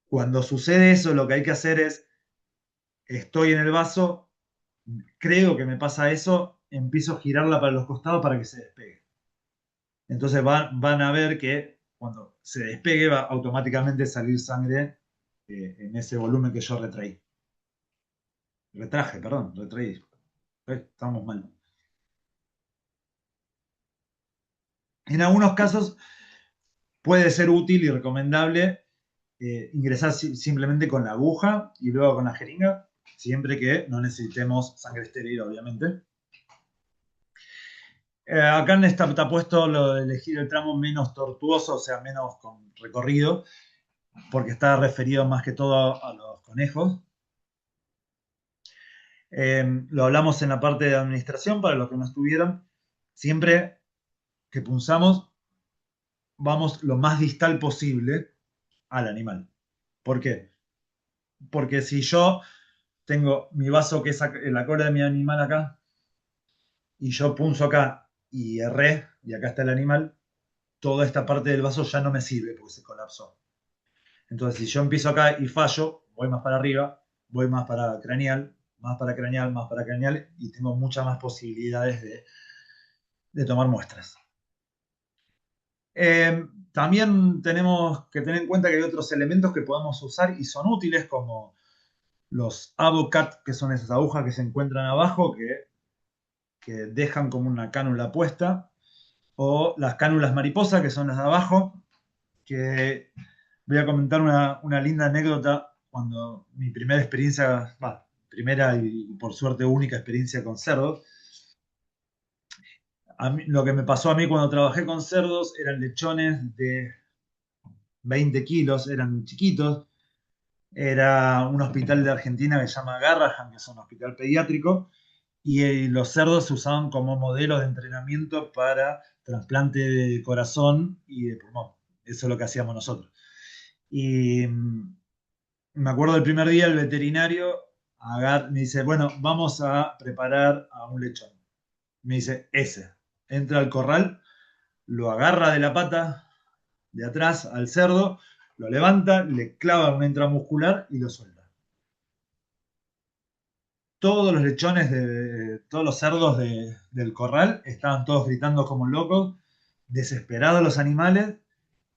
Cuando sucede eso, lo que hay que hacer es, estoy en el vaso, creo que me pasa eso, empiezo a girarla para los costados para que se despegue. Entonces van a ver que cuando se despegue va automáticamente a salir sangre en ese volumen que yo retraí. Retraje, perdón, retraí. Estamos mal. En algunos casos puede ser útil y recomendable ingresar simplemente con la aguja y luego con la jeringa, siempre que no necesitemos sangre estéril, obviamente. Acá en esta está puesto lo de elegir el tramo menos tortuoso, o sea, menos con recorrido, porque está referido más que todo a los conejos. Lo hablamos en la parte de administración para los que no estuvieron. Siempre que punzamos, vamos lo más distal posible al animal. ¿Por qué? Porque si yo tengo mi vaso que es en la cola de mi animal acá, y yo punzo acá y erré, y acá está el animal, toda esta parte del vaso ya no me sirve porque se colapsó. Entonces, si yo empiezo acá y fallo, voy más para arriba, voy más para craneal, más para craneal, más para craneal, y tengo muchas más posibilidades de tomar muestras. También tenemos que tener en cuenta que hay otros elementos que podemos usar y son útiles, como los Avocat, que son esas agujas que se encuentran abajo, que dejan como una cánula puesta, o las cánulas mariposa, que son las de abajo, que voy a comentar una linda anécdota cuando mi primera experiencia, primera y por suerte única experiencia con cerdos. Lo que me pasó a mí cuando trabajé con cerdos eran lechones de 20 kilos, eran chiquitos. Era un hospital de Argentina que se llama Garrahan, que es un hospital pediátrico, y los cerdos se usaban como modelo de entrenamiento para trasplante de corazón y de pulmón. Eso es lo que hacíamos nosotros. Y me acuerdo del primer día, el veterinario me dice, bueno, vamos a preparar a un lechón. Me dice, ese. Entra al corral, lo agarra de la pata de atrás al cerdo, lo levanta, le clava una intramuscular y lo suelta. Todos los lechones, todos los cerdos del corral estaban todos gritando como locos, desesperados los animales.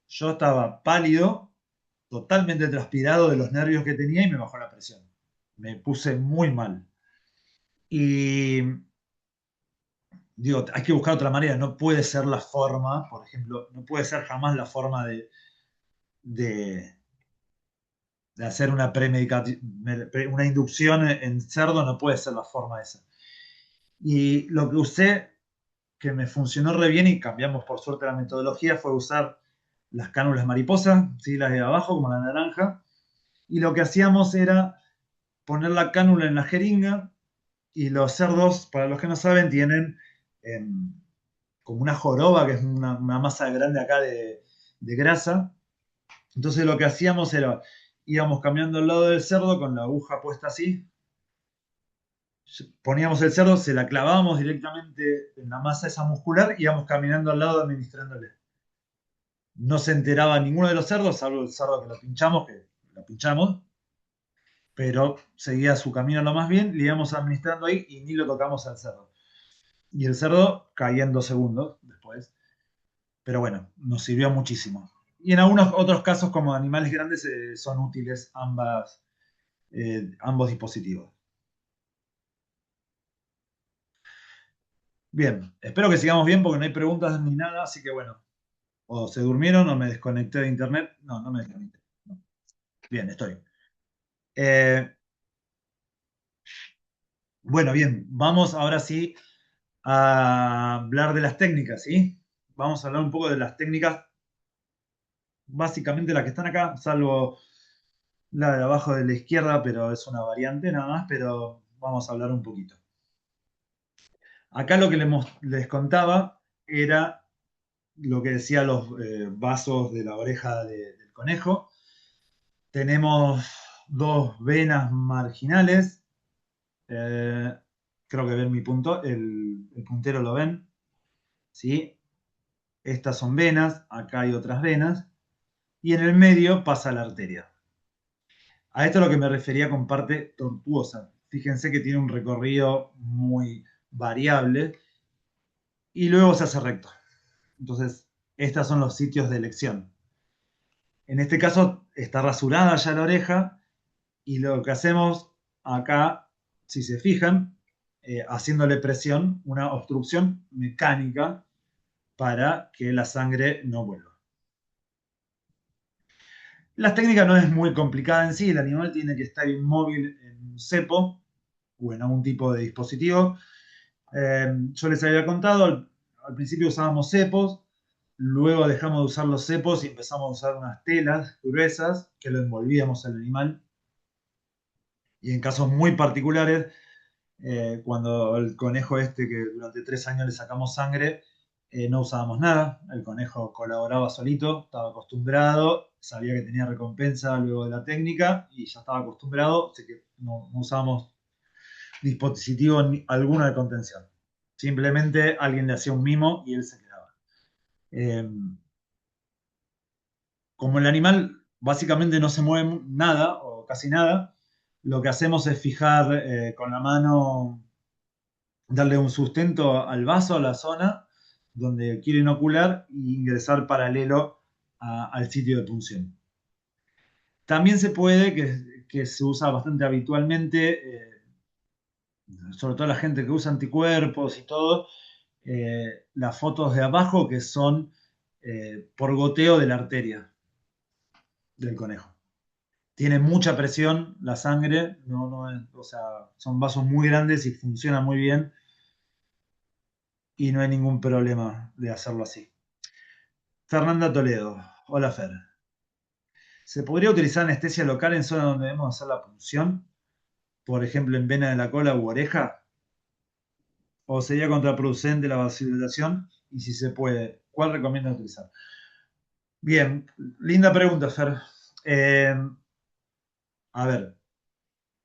Yo estaba pálido, totalmente transpirado de los nervios que tenía y me bajó la presión. Me puse muy mal. Y digo, hay que buscar otra manera, no puede ser la forma, por ejemplo, no puede ser jamás la forma de, de hacer una premedicación, una inducción en cerdo, no puede ser la forma esa. Y lo que usé, que me funcionó re bien y cambiamos por suerte la metodología, fue usar las cánulas mariposa, ¿sí? Las de abajo, como la naranja, y lo que hacíamos era poner la cánula en la jeringa y los cerdos, para los que no saben, tienen eh, como una joroba, que es una masa grande acá de grasa. Entonces lo que hacíamos era, íbamos cambiando al lado del cerdo con la aguja puesta así, poníamos el cerdo, se la clavábamos directamente en la masa esa muscular y íbamos caminando al lado administrándole. No se enteraba ninguno de los cerdos, salvo el cerdo que lo pinchamos, pero seguía su camino lo más bien, le íbamos administrando ahí y ni lo tocamos al cerdo. Y el cerdo caía en 2 segundos después. Pero bueno, nos sirvió muchísimo. Y en algunos otros casos, como animales grandes, son útiles ambos dispositivos. Bien, espero que sigamos bien porque no hay preguntas ni nada, así que bueno, o se durmieron o me desconecté de internet. No, no me desconecté. No. Bien, estoy. Eh, bueno, bien, vamos ahora sí a hablar de las técnicas, ¿sí? Vamos a hablar un poco de las técnicas, básicamente las que están acá, salvo la de abajo de la izquierda, pero es una variante nada más, pero vamos a hablar un poquito. Acá lo que les contaba era lo que decía los vasos de la oreja del conejo. Tenemos dos venas marginales. eh, Creo que ven mi punto, el puntero lo ven. ¿Sí? Estas son venas, acá hay otras venas. Y en el medio pasa la arteria. A esto es lo que me refería con parte tortuosa. Fíjense que tiene un recorrido muy variable y luego se hace recto. Entonces, estos son los sitios de elección. En este caso está rasurada ya la oreja y lo que hacemos acá, si se fijan, haciéndole presión, una obstrucción mecánica para que la sangre no vuelva. La técnica no es muy complicada en sí, el animal tiene que estar inmóvil en un cepo o en algún tipo de dispositivo. Yo les había contado, al principio usábamos cepos, luego dejamos de usar los cepos y empezamos a usar unas telas gruesas que lo envolvíamos al animal. Y en casos muy particulares, cuando el conejo este, que durante 3 años le sacamos sangre, no usábamos nada. El conejo colaboraba solito, estaba acostumbrado, sabía que tenía recompensa luego de la técnica y ya estaba acostumbrado, así que no usábamos dispositivo alguno de contención. Simplemente alguien le hacía un mimo y él se quedaba. Eh, Como el animal básicamente no se mueve nada o casi nada, lo que hacemos es fijar con la mano, darle un sustento al vaso, a la zona donde quiere inocular e ingresar paralelo al sitio de punción. También se puede, que se usa bastante habitualmente, sobre todo la gente que usa anticuerpos y todo, las fotos de abajo que son por goteo de la arteria del conejo. Tiene mucha presión la sangre, o sea, son vasos muy grandes y funciona muy bien y no hay ningún problema de hacerlo así. Fernanda Toledo, hola Fer. ¿Se podría utilizar anestesia local en zonas donde debemos hacer la punción? Por ejemplo, en vena de la cola u oreja. ¿O sería contraproducente la vasodilatación? Y si se puede, ¿cuál recomienda utilizar? Bien, linda pregunta, Fer. Eh, a ver,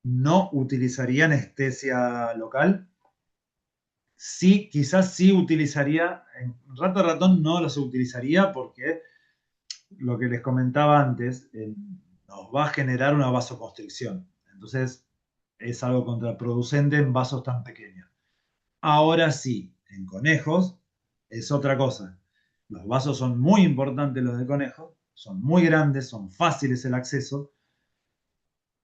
no utilizaría anestesia local. Sí, quizás sí utilizaría, en rato ratón no los utilizaría porque lo que les comentaba antes nos va a generar una vasoconstricción. Entonces es algo contraproducente en vasos tan pequeños. Ahora sí, en conejos es otra cosa. Los vasos son muy importantes los de conejos, son muy grandes, son fáciles el acceso.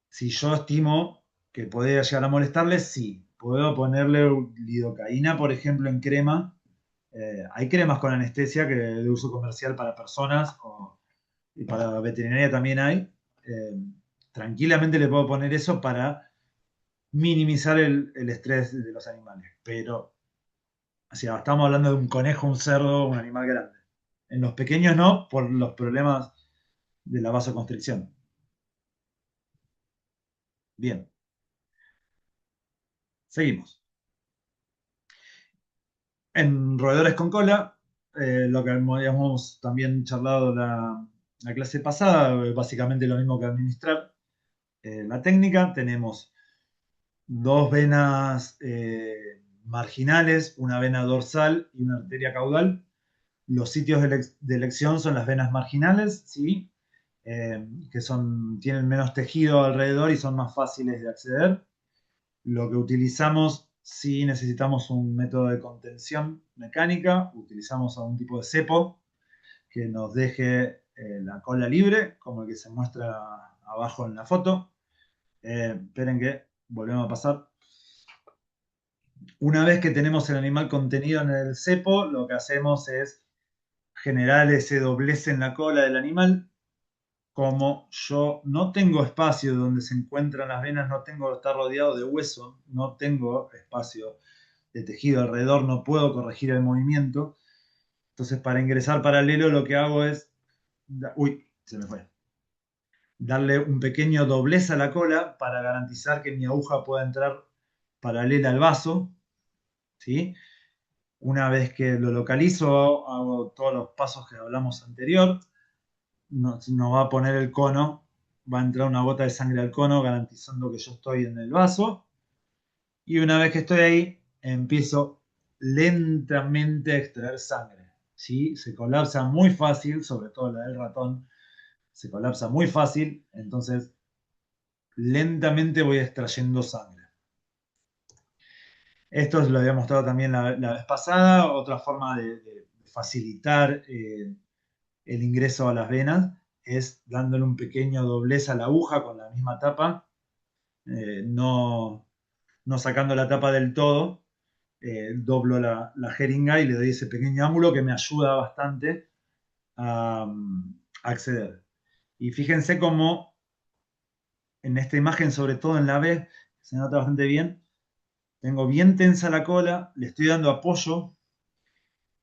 Si yo estimo que podría llegar a molestarles, sí. Puedo ponerle lidocaína, por ejemplo, en crema. Hay cremas con anestesia que de uso comercial para personas y para veterinaria también hay. Eh, Tranquilamente le puedo poner eso para minimizar el estrés de los animales. Pero, o sea, estamos hablando de un conejo, un cerdo, un animal grande. En los pequeños no, por los problemas de la vasoconstricción. Bien, seguimos. En roedores con cola, lo que habíamos también charlado la clase pasada, básicamente lo mismo que administrar. La técnica, tenemos dos venas marginales, una vena dorsal y una arteria caudal. Los sitios de elección son las venas marginales, ¿sí? Que tienen menos tejido alrededor y son más fáciles de acceder. Lo que utilizamos, si necesitamos un método de contención mecánica, utilizamos algún tipo de cepo que nos deje la cola libre, como el que se muestra abajo en la foto. Esperen que volvemos a pasar. Una vez que tenemos el animal contenido en el cepo, lo que hacemos es generar ese doblez en la cola del animal. Como yo no tengo espacio donde se encuentran las venas, no tengo, está rodeado de hueso, no tengo espacio de tejido alrededor, no puedo corregir el movimiento. Entonces, para ingresar paralelo, lo que hago es, uy, se me fue, darle un pequeño doblez a la cola para garantizar que mi aguja pueda entrar paralela al vaso, ¿sí? Una vez que lo localizo, hago todos los pasos que hablamos anterior, nos va a poner el cono, va a entrar una gota de sangre al cono, garantizando que yo estoy en el vaso. Y una vez que estoy ahí, empiezo lentamente a extraer sangre. ¿Sí? Se colapsa muy fácil, sobre todo la del ratón, se colapsa muy fácil, entonces lentamente voy extrayendo sangre. Esto lo había mostrado también la vez pasada, otra forma de facilitar el ingreso a las venas es dándole un pequeño doblez a la aguja con la misma tapa, no sacando la tapa del todo, doblo la jeringa y le doy ese pequeño ángulo que me ayuda bastante a acceder. Y fíjense cómo en esta imagen, sobre todo en la B, se nota bastante bien, tengo bien tensa la cola, le estoy dando apoyo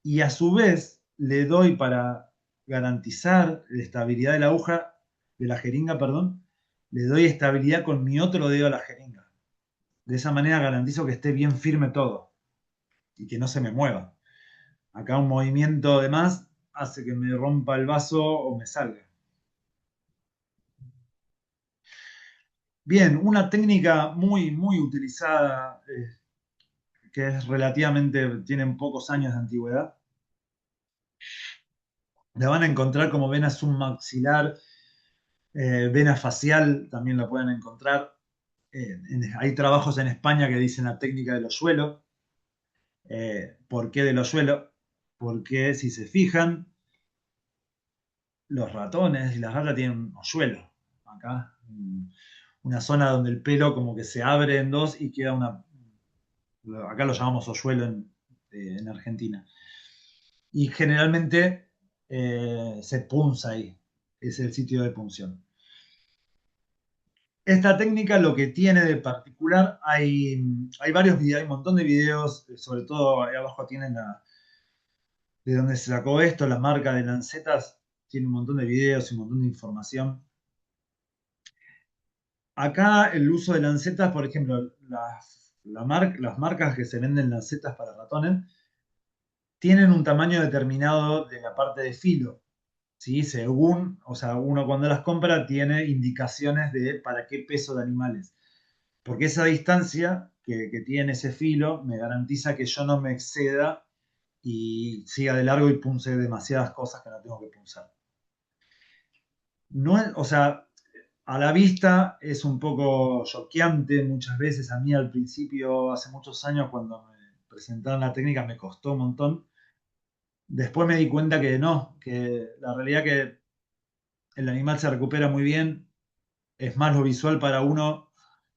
y a su vez le doy para garantizar la estabilidad de la aguja, de la jeringa, perdón, le doy estabilidad con mi otro dedo a la jeringa. De esa manera garantizo que esté bien firme todo y que no se me mueva. Acá un movimiento de más hace que me rompa el vaso o me salga. Bien, una técnica muy, muy utilizada, que es relativamente, tienen pocos años de antigüedad. La van a encontrar como vena submaxilar, vena facial, también la pueden encontrar. Hay trabajos en España que dicen la técnica del hoyuelo. ¿Por qué del hoyuelo? Porque si se fijan, los ratones y las ratas tienen un hoyuelo acá, una zona donde el pelo como que se abre en dos y queda una, acá lo llamamos hoyuelo en Argentina. Y generalmente se punza ahí, es el sitio de punción. Esta técnica lo que tiene de particular, hay varios videos, hay un montón de videos, sobre todo ahí abajo tienen de donde se sacó esto, la marca de Lancetas, tiene un montón de videos y un montón de información. Acá el uso de lancetas, por ejemplo, las marcas que se venden lancetas para ratones, tienen un tamaño determinado de la parte de filo, ¿sí? Según, o sea, uno cuando las compra tiene indicaciones de para qué peso de animales. Porque esa distancia que tiene ese filo me garantiza que yo no me exceda y siga de largo y punce demasiadas cosas que no tengo que punzar. No es, o sea, a la vista es un poco choqueante muchas veces. A mí al principio, hace muchos años, cuando me presentaron la técnica, me costó un montón. Después me di cuenta que no, que la realidad que el animal se recupera muy bien, es más lo visual para uno,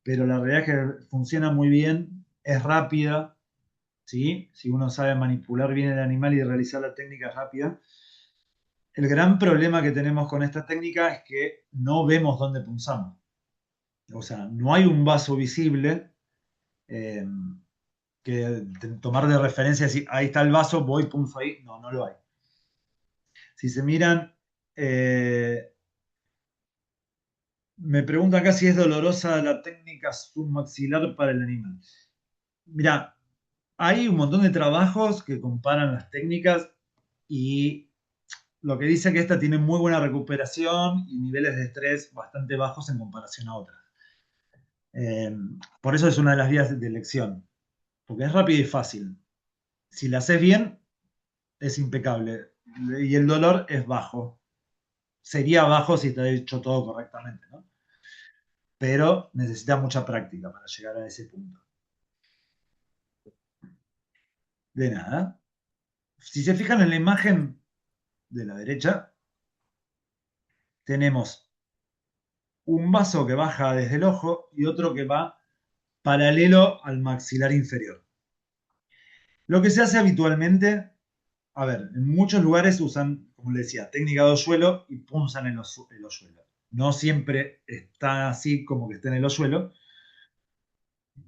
pero la realidad es que funciona muy bien, es rápida, ¿sí? Si uno sabe manipular bien el animal y realizar la técnica rápida. El gran problema que tenemos con esta técnica es que no vemos dónde punzamos. O sea, no hay un vaso visible eh, que tomar de referencia, decir, ahí está el vaso, voy, punzo ahí. No, no lo hay. Si se miran, eh, me pregunta acá si es dolorosa la técnica submaxilar para el animal. Mira, hay un montón de trabajos que comparan las técnicas y lo que dice que esta tiene muy buena recuperación y niveles de estrés bastante bajos en comparación a otras. Eh, por eso es una de las vías de elección, porque es rápido y fácil. Si la haces bien, es impecable. Y el dolor es bajo. Sería bajo si está hecho todo correctamente, ¿no? Pero necesita mucha práctica para llegar a ese punto. De nada. Si se fijan en la imagen de la derecha, tenemos un vaso que baja desde el ojo y otro que va paralelo al maxilar inferior. Lo que se hace habitualmente, a ver, en muchos lugares usan, como le decía, técnica de hoyuelo y punzan el hoyuelo. No siempre está así como que está en el hoyuelo.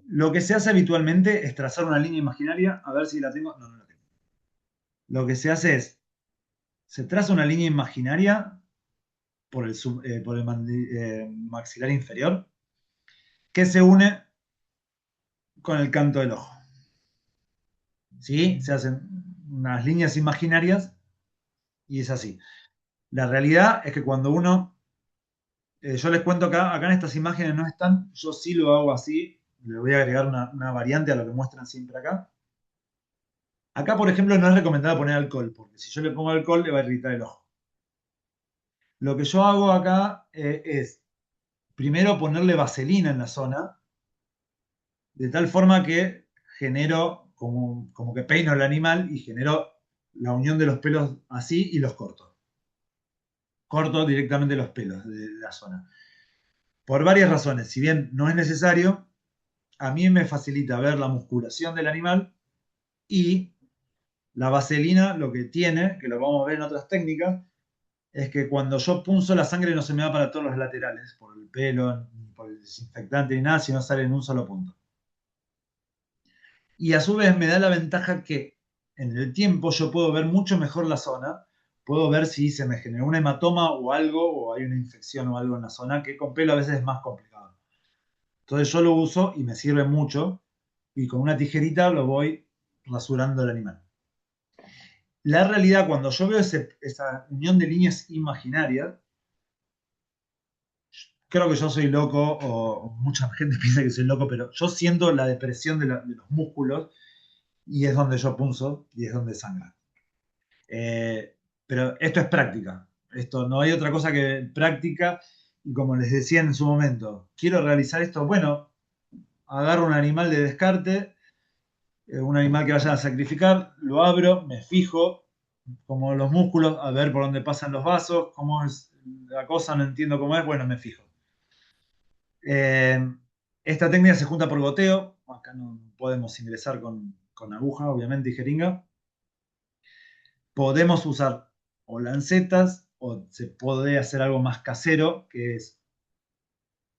Lo que se hace habitualmente es trazar una línea imaginaria, a ver si la tengo. No, no la tengo. Lo que se hace es, se traza una línea imaginaria por el maxilar inferior que se une con el canto del ojo. ¿Sí? Se hacen unas líneas imaginarias y es así. La realidad es que cuando uno, yo les cuento acá en estas imágenes no están, yo sí lo hago así, le voy a agregar una variante a lo que muestran siempre acá. Acá, por ejemplo, no es recomendado poner alcohol, porque si yo le pongo alcohol le va a irritar el ojo. Lo que yo hago acá es primero ponerle vaselina en la zona, de tal forma que genero como que peino el animal y genero la unión de los pelos así y los corto. Corto directamente los pelos de la zona. Por varias razones. Si bien no es necesario, a mí me facilita ver la musculación del animal y la vaselina lo que tiene, que lo vamos a ver en otras técnicas, es que cuando yo punzo la sangre no se me va para todos los laterales, por el pelo, ni por el desinfectante ni nada, sino sale en un solo punto. Y a su vez me da la ventaja que en el tiempo yo puedo ver mucho mejor la zona, puedo ver si se me generó un hematoma o algo, o hay una infección o algo en la zona, que con pelo a veces es más complicado. Entonces yo lo uso y me sirve mucho, y con una tijerita lo voy rasurando el animal. La realidad, cuando yo veo esa unión de líneas imaginarias, creo que yo soy loco, o mucha gente piensa que soy loco, pero yo siento la depresión de los músculos y es donde yo punzo y es donde sangra. Pero esto es práctica. Esto no hay otra cosa que práctica. Y como les decía en su momento, quiero realizar esto. Bueno, agarro un animal de descarte, un animal que vayan a sacrificar, lo abro, me fijo, como los músculos, a ver por dónde pasan los vasos, cómo es la cosa, no entiendo cómo es, bueno, me fijo. Eh, Esta técnica se junta por goteo. Acá no podemos ingresar con aguja, obviamente, y jeringa. Podemos usar o lancetas o se puede hacer algo más casero, que es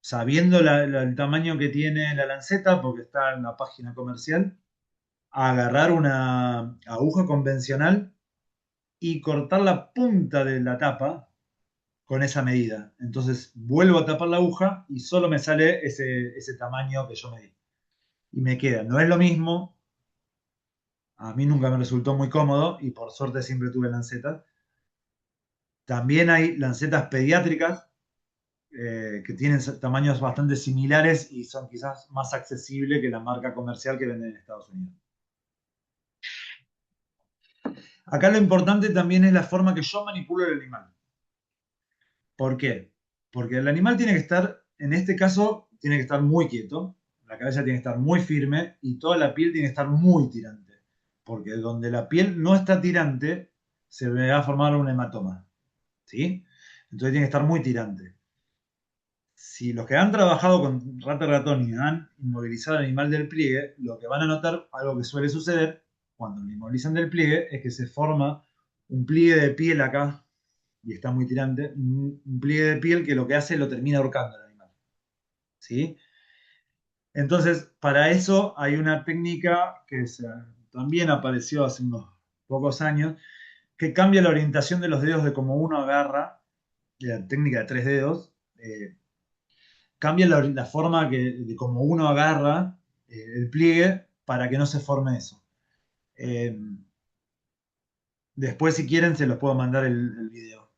sabiendo el tamaño que tiene la lanceta, porque está en la página comercial, agarrar una aguja convencional y cortar la punta de la tapa con esa medida. Entonces vuelvo a tapar la aguja y solo me sale ese tamaño que yo medí. Y me queda. No es lo mismo, a mí nunca me resultó muy cómodo y por suerte siempre tuve lancetas. También hay lancetas pediátricas que tienen tamaños bastante similares y son quizás más accesibles que la marca comercial que venden en Estados Unidos. Acá lo importante también es la forma que yo manipulo el animal. ¿Por qué? Porque el animal tiene que estar, en este caso, tiene que estar muy quieto, la cabeza tiene que estar muy firme y toda la piel tiene que estar muy tirante. Porque donde la piel no está tirante, se va a formar un hematoma. ¿Sí? Entonces tiene que estar muy tirante. Si los que han trabajado con rata ratón y han inmovilizado al animal del pliegue, lo que van a notar, algo que suele suceder cuando lo inmovilizan del pliegue, es que se forma un pliegue de piel acá, y está muy tirante, un pliegue de piel que lo que hace lo termina ahorcando al animal. ¿Sí? Entonces, para eso hay una técnica que también apareció hace unos pocos años, que cambia la orientación de los dedos de cómo uno agarra, la técnica de tres dedos, cambia la forma de cómo uno agarra el pliegue para que no se forme eso. Eh, Después, si quieren, se los puedo mandar el video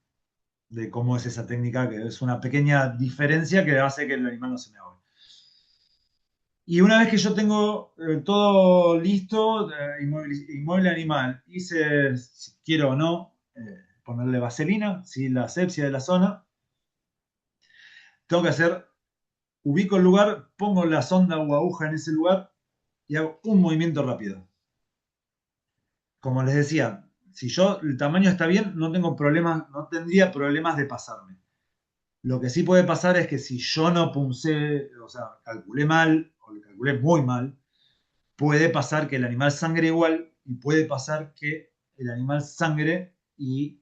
de cómo es esa técnica, que es una pequeña diferencia que hace que el animal no se me ahogue. Y una vez que yo tengo todo listo, inmueble animal, hice, si quiero o no, ponerle vaselina, si la asepsia de la zona, tengo que hacer, ubico el lugar, pongo la sonda o aguja en ese lugar y hago un movimiento rápido. Como les decía, si yo el tamaño está bien, no tengo problemas, no tendría problemas de pasarme. Lo que sí puede pasar es que si yo no punce, o sea, calculé mal o le calculé muy mal, puede pasar que el animal sangre igual y puede pasar que el animal sangre y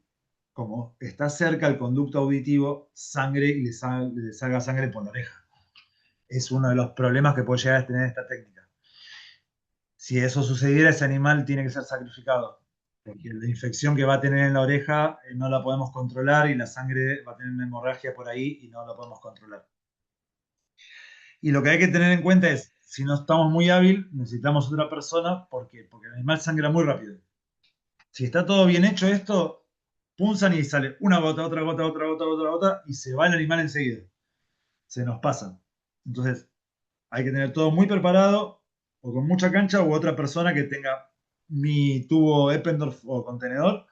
como está cerca el conducto auditivo, sangre y le salga sangre por la oreja. Es uno de los problemas que puede llegar a tener esta técnica. Si eso sucediera, ese animal tiene que ser sacrificado, porque la infección que va a tener en la oreja no la podemos controlar y la sangre va a tener una hemorragia por ahí y no la podemos controlar. Y lo que hay que tener en cuenta es, si no estamos muy hábil, necesitamos otra persona, ¿por qué? Porque el animal sangra muy rápido. Si está todo bien hecho esto, punzan y sale una gota, otra gota, otra gota, otra gota, y se va el animal enseguida. Se nos pasa. Entonces, hay que tener todo muy preparado, o con mucha cancha, u otra persona que tenga mi tubo Eppendorf o contenedor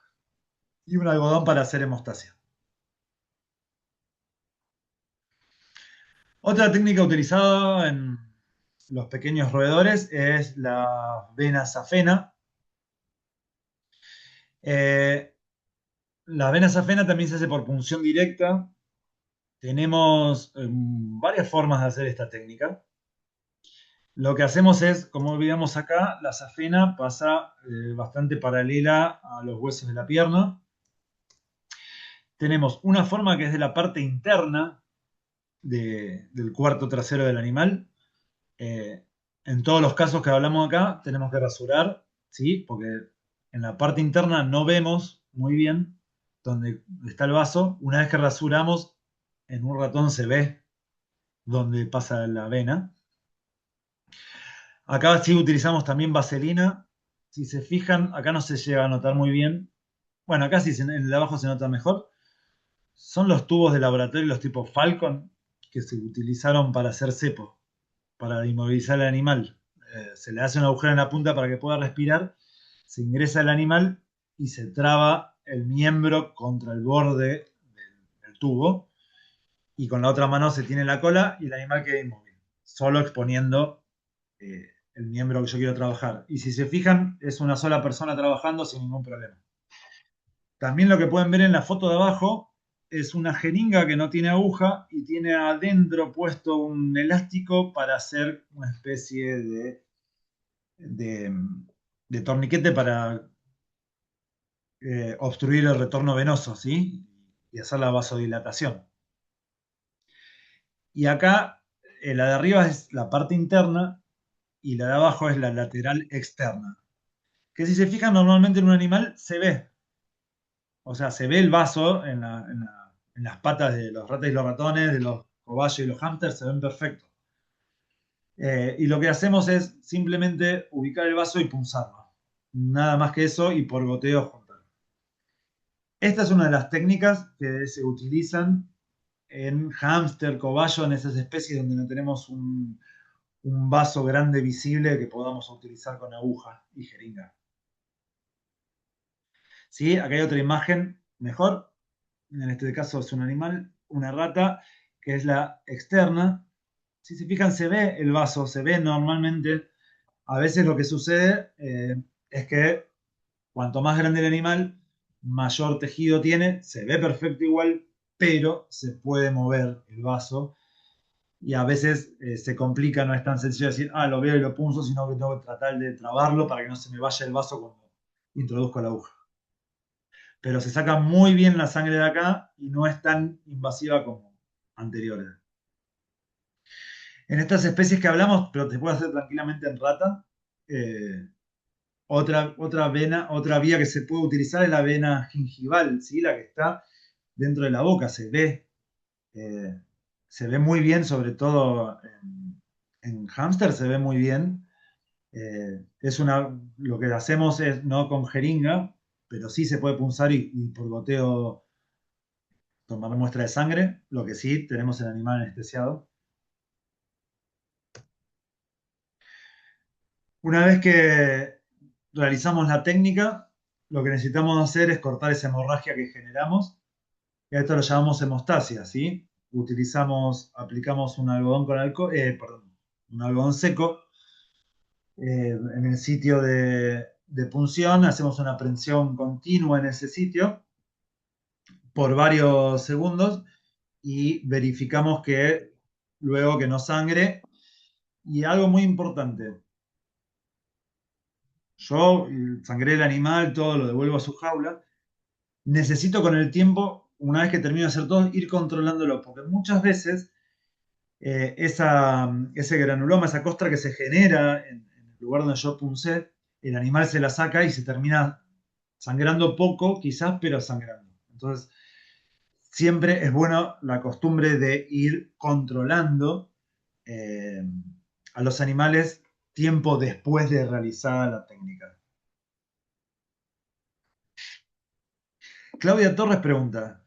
y un algodón para hacer hemostasia. Otra técnica utilizada en los pequeños roedores es la vena safena. Eh, la vena safena también se hace por punción directa. Tenemos varias formas de hacer esta técnica. Lo que hacemos es, como veíamos acá, la safena pasa bastante paralela a los huesos de la pierna. Tenemos una forma que es de la parte interna del cuarto trasero del animal. Eh, en todos los casos que hablamos acá, tenemos que rasurar, ¿sí? Porque en la parte interna no vemos muy bien dónde está el vaso. Una vez que rasuramos, en un ratón se ve dónde pasa la vena. Acá sí utilizamos también vaselina. Si se fijan, acá no se llega a notar muy bien. Bueno, acá sí en el de abajo se nota mejor. Son los tubos de laboratorio, los tipos Falcon, que se utilizaron para hacer cepo, para inmovilizar al animal. Se le hace un agujero en la punta para que pueda respirar, se ingresa el animal y se traba el miembro contra el borde del tubo y con la otra mano se tiene la cola y el animal queda inmóvil, solo exponiendo el miembro que yo quiero trabajar. Y si se fijan, es una sola persona trabajando sin ningún problema. También lo que pueden ver en la foto de abajo es una jeringa que no tiene aguja y tiene adentro puesto un elástico para hacer una especie de, de torniquete para obstruir el retorno venoso, ¿sí? Y hacer la vasodilatación. Y acá la de arriba es la parte interna y la de abajo es la lateral externa. Que si se fijan normalmente en un animal se ve, o sea, se ve el vaso en las patas de los ratas y los ratones, de los cobayos y los hámsters, se ven perfectos. Y lo que hacemos es simplemente ubicar el vaso y punzarlo. Nada más que eso y por goteo juntar. Esta es una de las técnicas que se utilizan en hámster, cobayo, en esas especies donde no tenemos un vaso grande visible que podamos utilizar con aguja y jeringa. ¿Sí? Acá hay otra imagen mejor. En este caso es un animal, una rata, que es la externa. Si se fijan, se ve el vaso, se ve normalmente. A veces lo que sucede es que cuanto más grande el animal, mayor tejido tiene, se ve perfecto igual, pero se puede mover el vaso y a veces se complica, no es tan sencillo decir, ah, lo veo y lo punzo, sino que tengo que tratar de trabarlo para que no se me vaya el vaso cuando introduzco la aguja. Pero se saca muy bien la sangre de acá y no es tan invasiva como anteriores. En estas especies que hablamos, pero te puede hacer tranquilamente en rata, eh, otra vena, otra vía que se puede utilizar es la vena gingival, ¿sí? La que está dentro de la boca, eh, se ve muy bien, sobre todo en hámster se ve muy bien. Lo que hacemos es no con jeringa, pero sí se puede punzar y por goteo tomar muestra de sangre, lo que sí tenemos el animal anestesiado. Una vez que realizamos la técnica, lo que necesitamos hacer es cortar esa hemorragia que generamos. Y a esto lo llamamos hemostasia, ¿sí? Aplicamos un algodón con alcohol, perdón, un algodón seco en el sitio de punción, hacemos una prensión continua en ese sitio por varios segundos y verificamos que luego que no sangre. Y algo muy importante, yo sangré el animal, todo lo devuelvo a su jaula. Necesito con el tiempo, una vez que termino de hacer todo, ir controlándolo, porque muchas veces ese granuloma, esa costra que se genera en el lugar donde yo puncé, el animal se la saca y se termina sangrando poco, quizás, pero sangrando. Entonces, siempre es bueno la costumbre de ir controlando eh, a los animales tiempo después de realizada la técnica. Claudia Torres pregunta,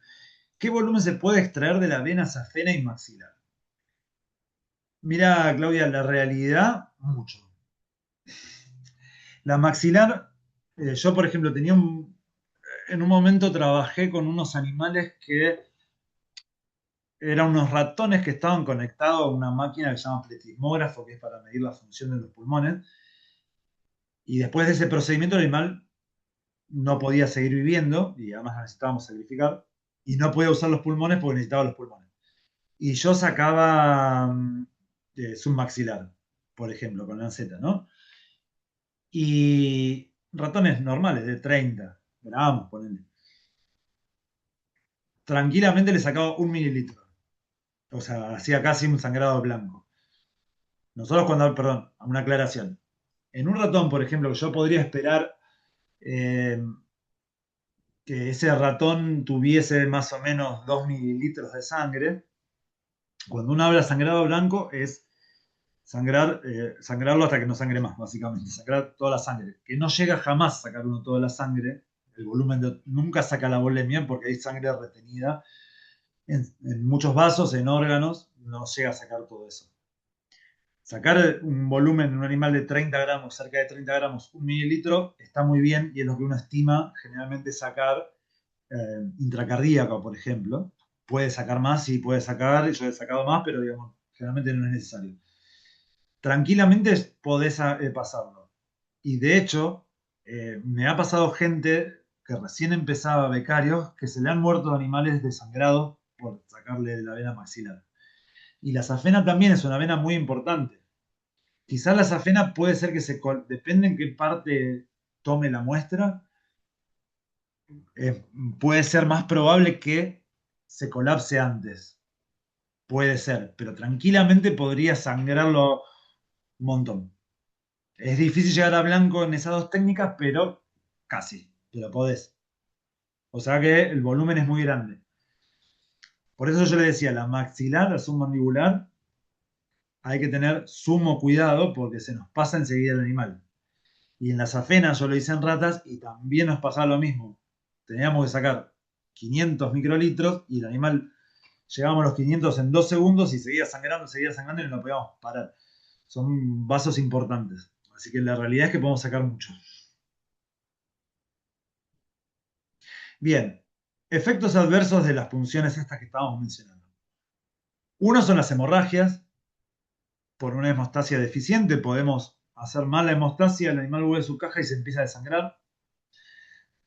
¿qué volumen se puede extraer de la vena safena y maxilar? Mira, Claudia, la realidad, mucho. La maxilar, yo por ejemplo en un momento trabajé con unos animales que eran unos ratones que estaban conectados a una máquina que se llama pletismógrafo, que es para medir la función de los pulmones. Y después de ese procedimiento el animal no podía seguir viviendo y además necesitábamos sacrificar y no podía usar los pulmones porque necesitaba los pulmones. Y yo sacaba submaxilar, por ejemplo, con lanceta, ¿no? Y ratones normales de 30 gramos, ponele. Tranquilamente le sacaba 1 mililitro. O sea, hacía casi un sangrado blanco. Nosotros perdón, una aclaración. En un ratón, por ejemplo, que yo podría esperar eh, que ese ratón tuviese más o menos 2 mililitros de sangre. Cuando uno habla de sangrado blanco es sangrarlo hasta que no sangre más, básicamente, sangrar toda la sangre. Que no llega jamás a sacar uno toda la sangre, el volumen nunca saca la volemia porque hay sangre retenida en muchos vasos, en órganos, no llega a sacar todo eso. Sacar un volumen en un animal de 30 gramos, cerca de 30 gramos, 1 mililitro, está muy bien y es lo que uno estima generalmente sacar intracardíaco, por ejemplo. Puede sacar más, sí puede sacar, yo he sacado más, pero digamos, generalmente no es necesario. Tranquilamente podés pasarlo. Y de hecho, me ha pasado gente que recién empezaba becarios que se le han muerto animales desangrados por sacarle la vena maxilar. Y la safena también es una vena muy importante. Quizás la safena puede ser que depende en qué parte tome la muestra, eh, puede ser más probable que se colapse antes. Puede ser, pero tranquilamente podría sangrarlo un montón. Es difícil llegar a blanco en esas dos técnicas, pero casi, pero podés. O sea que el volumen es muy grande. Por eso yo le decía, la maxilar, la submandibular, hay que tener sumo cuidado porque se nos pasa enseguida el animal. Y en la safena yo lo hice en ratas y también nos pasaba lo mismo. Teníamos que sacar 500 microlitros y el animal llegábamos a los 500 en 2 segundos y seguía sangrando y no lo podíamos parar. Son vasos importantes. Así que la realidad es que podemos sacar mucho. Bien, efectos adversos de las punciones estas que estábamos mencionando. Uno son las hemorragias. Por una hemostasia deficiente podemos hacer mal la hemostasia, el animal vuelve a su caja y se empieza a desangrar.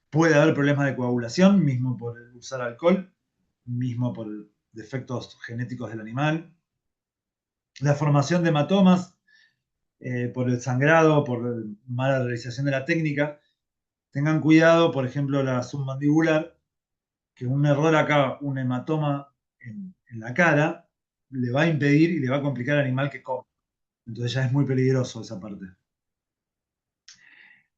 Puede haber problemas de coagulación, mismo por usar alcohol, mismo por defectos genéticos del animal. La formación de hematomas por el sangrado, por mala realización de la técnica. Tengan cuidado, por ejemplo, la submandibular, que un error acá, un hematoma en la cara, le va a impedir y le va a complicar al animal que come. Entonces ya es muy peligroso esa parte.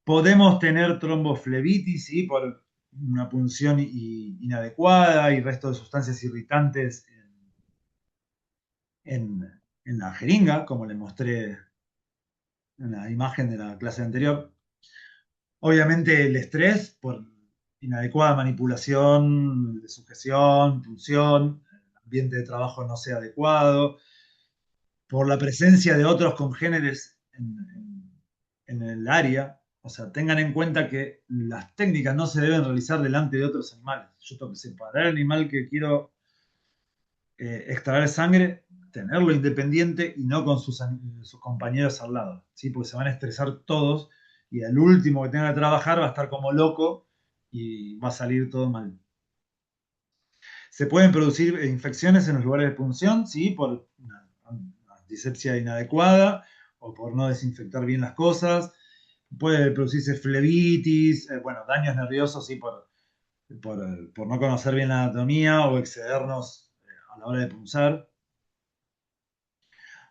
Podemos tener tromboflebitis, ¿sí? Por una punción inadecuada y resto de sustancias irritantes en la jeringa, como le mostré en la imagen de la clase anterior. Obviamente el estrés por inadecuada manipulación de sujeción, punción, el ambiente de trabajo no sea adecuado, por la presencia de otros congéneres en el área. O sea, tengan en cuenta que las técnicas no se deben realizar delante de otros animales. Yo tengo que separar el animal que quiero extraer sangre, tenerlo independiente y no con sus compañeros al lado, ¿sí? Porque se van a estresar todos y el último que tenga que trabajar va a estar como loco y va a salir todo mal. Se pueden producir infecciones en los lugares de punción, ¿sí? Por una antisepsia inadecuada o por no desinfectar bien las cosas. Puede producirse flebitis, bueno, daños nerviosos, ¿sí? Por no conocer bien la anatomía o excedernos a la hora de punzar.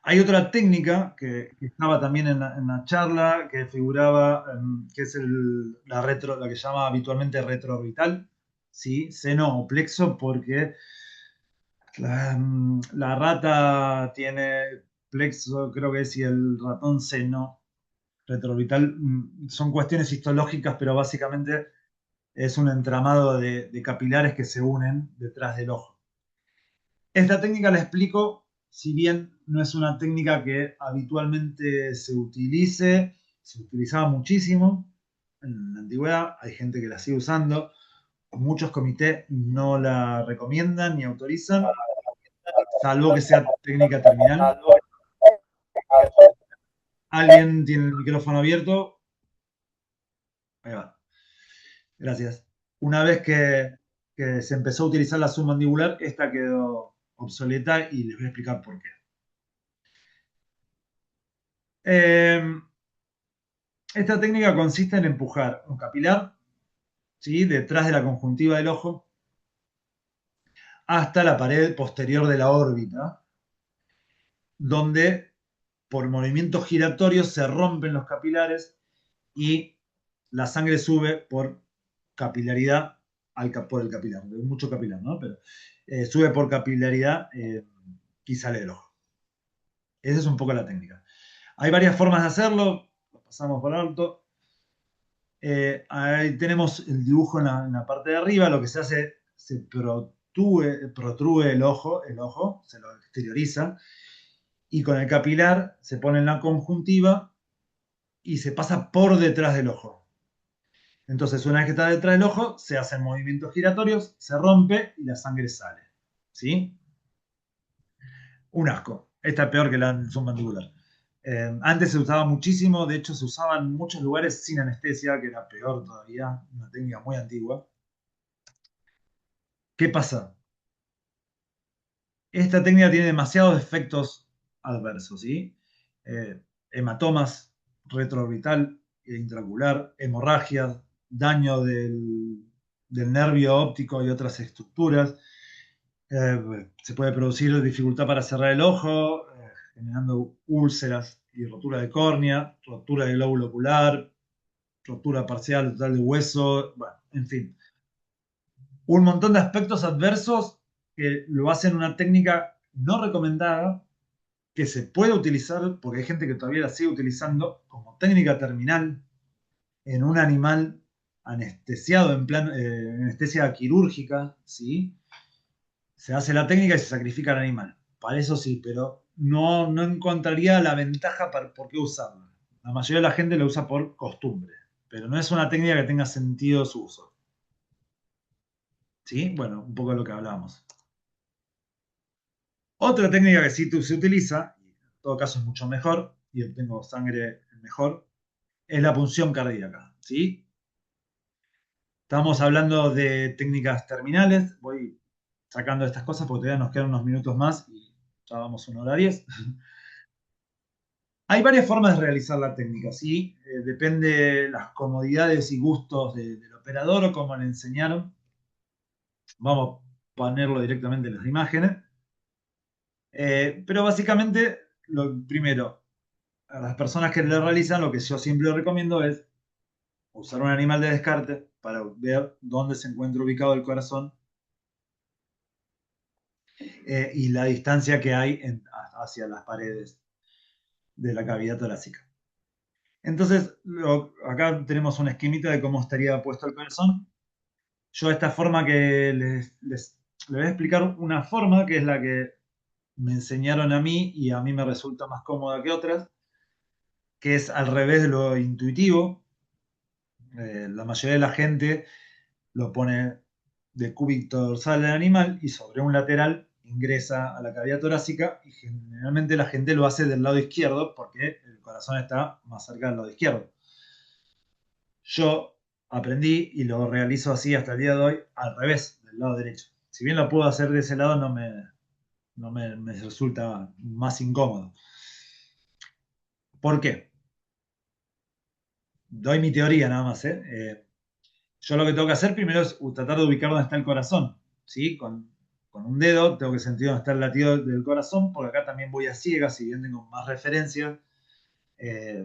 Hay otra técnica que estaba también en la charla, que figuraba, que es la que se llama habitualmente retroorbital, ¿sí? Seno o plexo, porque la rata tiene plexo, creo que es, y el ratón seno. Retroorbital son cuestiones histológicas, pero básicamente es un entramado de capilares que se unen detrás del ojo. Esta técnica la explico, si bien no es una técnica que habitualmente se utilizaba muchísimo en la antigüedad, hay gente que la sigue usando, muchos comités no la recomiendan ni autorizan, salvo que sea técnica terminal. ¿Alguien tiene el micrófono abierto? Ahí va. Gracias. Una vez que se empezó a utilizar la submandibular, esta quedó obsoleta y les voy a explicar por qué. Esta técnica consiste en empujar un capilar, ¿sí? Detrás de la conjuntiva del ojo hasta la pared posterior de la órbita, donde por movimientos giratorios se rompen los capilares y la sangre sube por capilaridad por el capilar, mucho capilar, ¿no? Pero sube por capilaridad y sale del ojo. Esa es un poco la técnica. Hay varias formas de hacerlo, lo pasamos por alto. Ahí tenemos el dibujo en la parte de arriba, lo que se hace, se protruye el ojo, se lo exterioriza, y con el capilar se pone en la conjuntiva y se pasa por detrás del ojo. Entonces, una vez que está detrás del ojo, se hacen movimientos giratorios, se rompe y la sangre sale. ¿Sí? Un asco. Esta es peor que la submandibular. Antes se usaba muchísimo, de hecho se usaba en muchos lugares sin anestesia, que era peor todavía, una técnica muy antigua. ¿Qué pasa? Esta técnica tiene demasiados efectos adversos, ¿sí? Hematomas retroorbital e intraocular, hemorragias, daño del nervio óptico y otras estructuras. Se puede producir dificultad para cerrar el ojo, generando úlceras y rotura de córnea, rotura del glóbulo ocular, rotura parcial total de hueso, bueno, en fin. Un montón de aspectos adversos que lo hacen una técnica no recomendada, que se puede utilizar, porque hay gente que todavía la sigue utilizando como técnica terminal en un animal anestesiado en plan anestesia quirúrgica, ¿sí? Se hace la técnica y se sacrifica al animal. Para eso sí, pero no encontraría la ventaja para por qué usarla. La mayoría de la gente lo usa por costumbre, pero no es una técnica que tenga sentido su uso. ¿Sí? Bueno, un poco de lo que hablábamos. Otra técnica que sí se utiliza, y en todo caso es mucho mejor, y obtengo sangre mejor, es la punción cardíaca. ¿Sí? Estamos hablando de técnicas terminales. Voy sacando estas cosas porque todavía nos quedan unos minutos más y ya vamos 1 hora 10. Hay varias formas de realizar la técnica, ¿sí? Depende de las comodidades y gustos del operador o cómo le enseñaron. Vamos a ponerlo directamente en las imágenes. Pero básicamente, lo primero, a las personas que lo realizan, lo que yo siempre recomiendo es usar un animal de descarte para ver dónde se encuentra ubicado el corazón y la distancia que hay hacia las paredes de la cavidad torácica. Entonces, acá tenemos un esquemita de cómo estaría puesto el corazón. Yo esta forma que les voy a explicar una forma que es la que me enseñaron a mí y a mí me resulta más cómoda que otras, que es al revés de lo intuitivo. La mayoría de la gente lo pone de cúbito dorsal del animal y sobre un lateral ingresa a la cavidad torácica y generalmente la gente lo hace del lado izquierdo porque el corazón está más cerca del lado izquierdo. Yo aprendí y lo realizo así hasta el día de hoy al revés, del lado derecho. Si bien lo puedo hacer de ese lado, me resulta más incómodo. ¿Por qué? Doy mi teoría nada más. Yo lo que tengo que hacer primero es tratar de ubicar dónde está el corazón. ¿Sí? Con un dedo tengo que sentir dónde está el latido del corazón, porque acá también voy a ciegas, si bien tengo más referencias,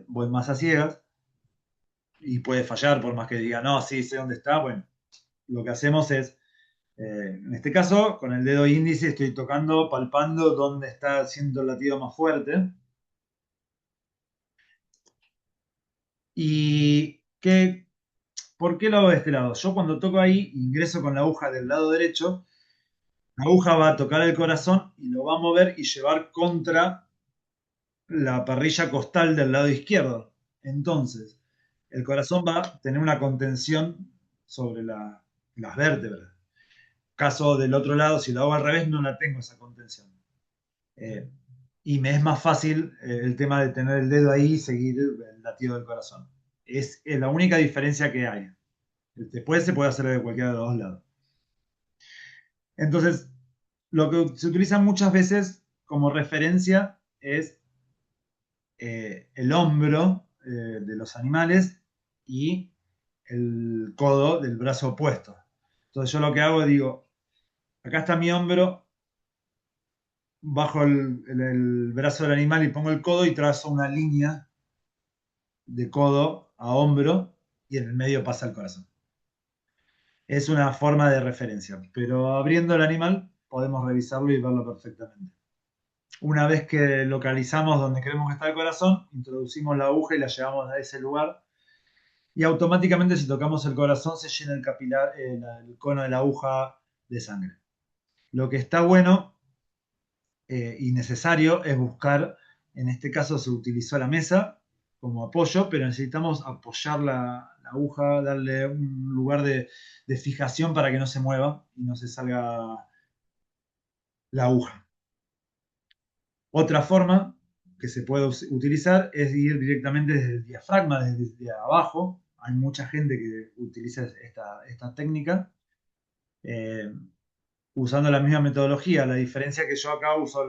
voy más a ciegas y puede fallar por más que diga, no, sí, sé dónde está. Bueno, lo que hacemos es, en este caso, con el dedo índice estoy tocando, palpando dónde está haciendo el latido más fuerte. ¿Y por qué lo hago de este lado? Yo cuando toco ahí, ingreso con la aguja del lado derecho, la aguja va a tocar el corazón y lo va a mover y llevar contra la parrilla costal del lado izquierdo. Entonces, el corazón va a tener una contención sobre las vértebras. Caso del otro lado, si lo hago al revés, no la tengo esa contención. Eh, y me es más fácil el tema de tener el dedo ahí y seguir el latido del corazón. Es la única diferencia que hay. Después se puede hacer de cualquiera de los dos lados. Entonces, lo que se utiliza muchas veces como referencia es el hombro de los animales y el codo del brazo opuesto. Entonces yo lo que hago, digo, acá está mi hombro, bajo el brazo del animal y pongo el codo y trazo una línea de codo a hombro y en el medio pasa el corazón. Es una forma de referencia, pero abriendo el animal podemos revisarlo y verlo perfectamente. Una vez que localizamos donde queremos que está el corazón, introducimos la aguja y la llevamos a ese lugar y automáticamente si tocamos el corazón se llena el capilar, el cono de la aguja de sangre. Lo que está bueno y necesario es buscar, en este caso se utilizó la mesa como apoyo, pero necesitamos apoyar la aguja, darle un lugar de fijación para que no se mueva y no se salga la aguja. Otra forma que se puede utilizar es ir directamente desde el diafragma, desde abajo. Hay mucha gente que utiliza esta técnica eh, usando la misma metodología. La diferencia que yo acá uso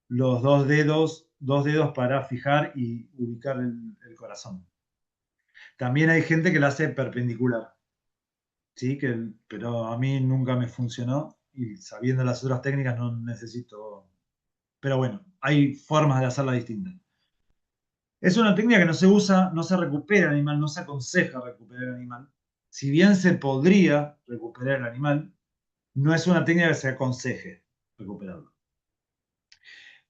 los dos dedos para fijar y ubicar el corazón. También hay gente que la hace perpendicular, ¿sí? Pero a mí nunca me funcionó y sabiendo las otras técnicas no necesito. Pero bueno, hay formas de hacerla distintas. Es una técnica que no se usa, no se recupera el animal, no se aconseja recuperar el animal. Si bien se podría recuperar el animal, no es una técnica que se aconseje recuperarlo.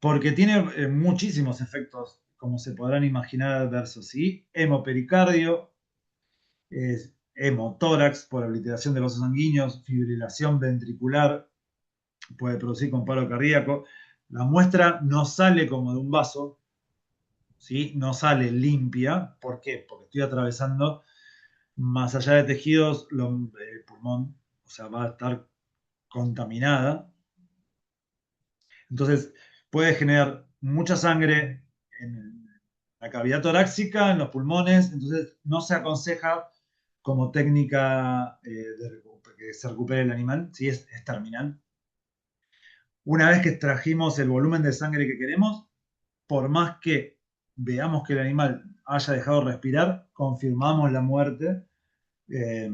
Porque tiene muchísimos efectos, como se podrán imaginar, adversos, ¿sí? Hemopericardio, hemotórax por obliteración de vasos sanguíneos, fibrilación ventricular, puede producir con paro cardíaco. La muestra no sale como de un vaso, ¿sí? No sale limpia. ¿Por qué? Porque estoy atravesando más allá de tejidos, el pulmón, o sea, va a estar contaminada. Entonces, puede generar mucha sangre en la cavidad torácica, en los pulmones. Entonces, no se aconseja como técnica que se recupere el animal, si es terminal. Una vez que extrajimos el volumen de sangre que queremos, por más que veamos que el animal haya dejado de respirar, confirmamos la muerte, eh,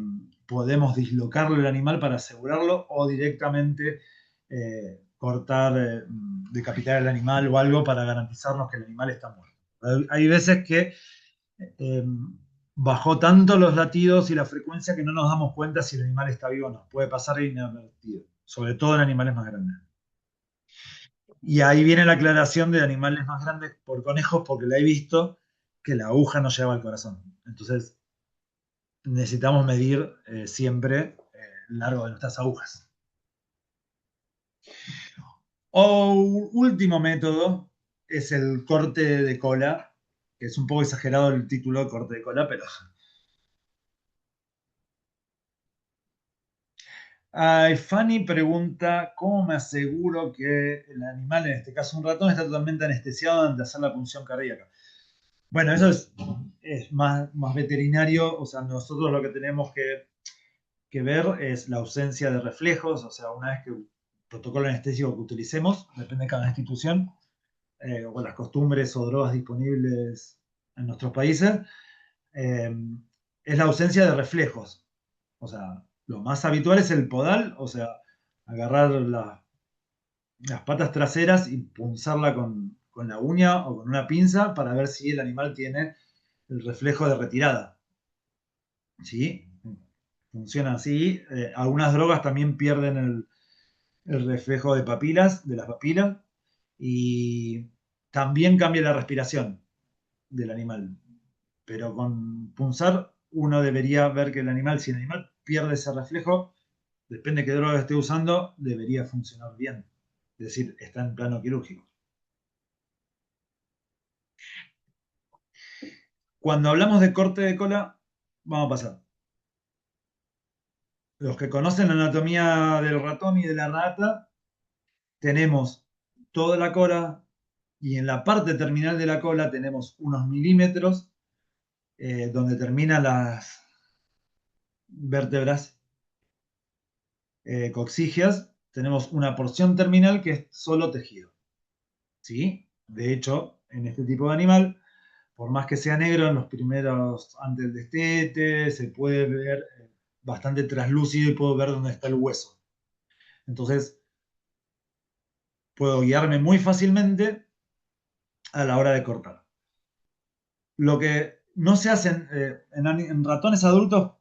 podemos dislocarlo el animal para asegurarlo o directamente cortar, decapitar el animal o algo para garantizarnos que el animal está muerto. Hay veces que eh, bajó tanto los latidos y la frecuencia que no nos damos cuenta si el animal está vivo o no. Puede pasar inadvertido, sobre todo en animales más grandes. Y ahí viene la aclaración de animales más grandes por conejos, porque la he visto que la aguja no llegaba al corazón. Entonces, necesitamos medir siempre el largo de nuestras agujas. O un último método es el corte de cola, que es un poco exagerado el título de corte de cola, pero... Fanny pregunta, ¿cómo me aseguro que el animal, en este caso un ratón, está totalmente anestesiado antes de hacer la punción cardíaca? Bueno, eso es más veterinario, o sea, nosotros lo que tenemos que ver es la ausencia de reflejos, o sea, una vez que el protocolo anestésico que utilicemos, depende de cada institución, o las costumbres o drogas disponibles en nuestros países, eh, es la ausencia de reflejos. O sea, lo más habitual es el podal, o sea, agarrar las patas traseras y punzarla con la uña o con una pinza para ver si el animal tiene el reflejo de retirada. ¿Sí? Funciona así. Algunas drogas también pierden el reflejo de papilas, de las papilas, y también cambia la respiración del animal. Pero con punzar uno debería ver que el animal, si el animal pierde ese reflejo, depende de qué droga esté usando, debería funcionar bien. Es decir, está en plano quirúrgico. Cuando hablamos de corte de cola, vamos a pasar. Los que conocen la anatomía del ratón y de la rata, tenemos toda la cola y en la parte terminal de la cola tenemos unos milímetros donde terminan las vértebras coxígeas, tenemos una porción terminal que es solo tejido. ¿Sí? De hecho, en este tipo de animal, por más que sea negro en los primeros, antes del destete, se puede ver bastante traslúcido y puedo ver dónde está el hueso. Entonces, puedo guiarme muy fácilmente a la hora de cortar. Lo que no se hacen, en ratones adultos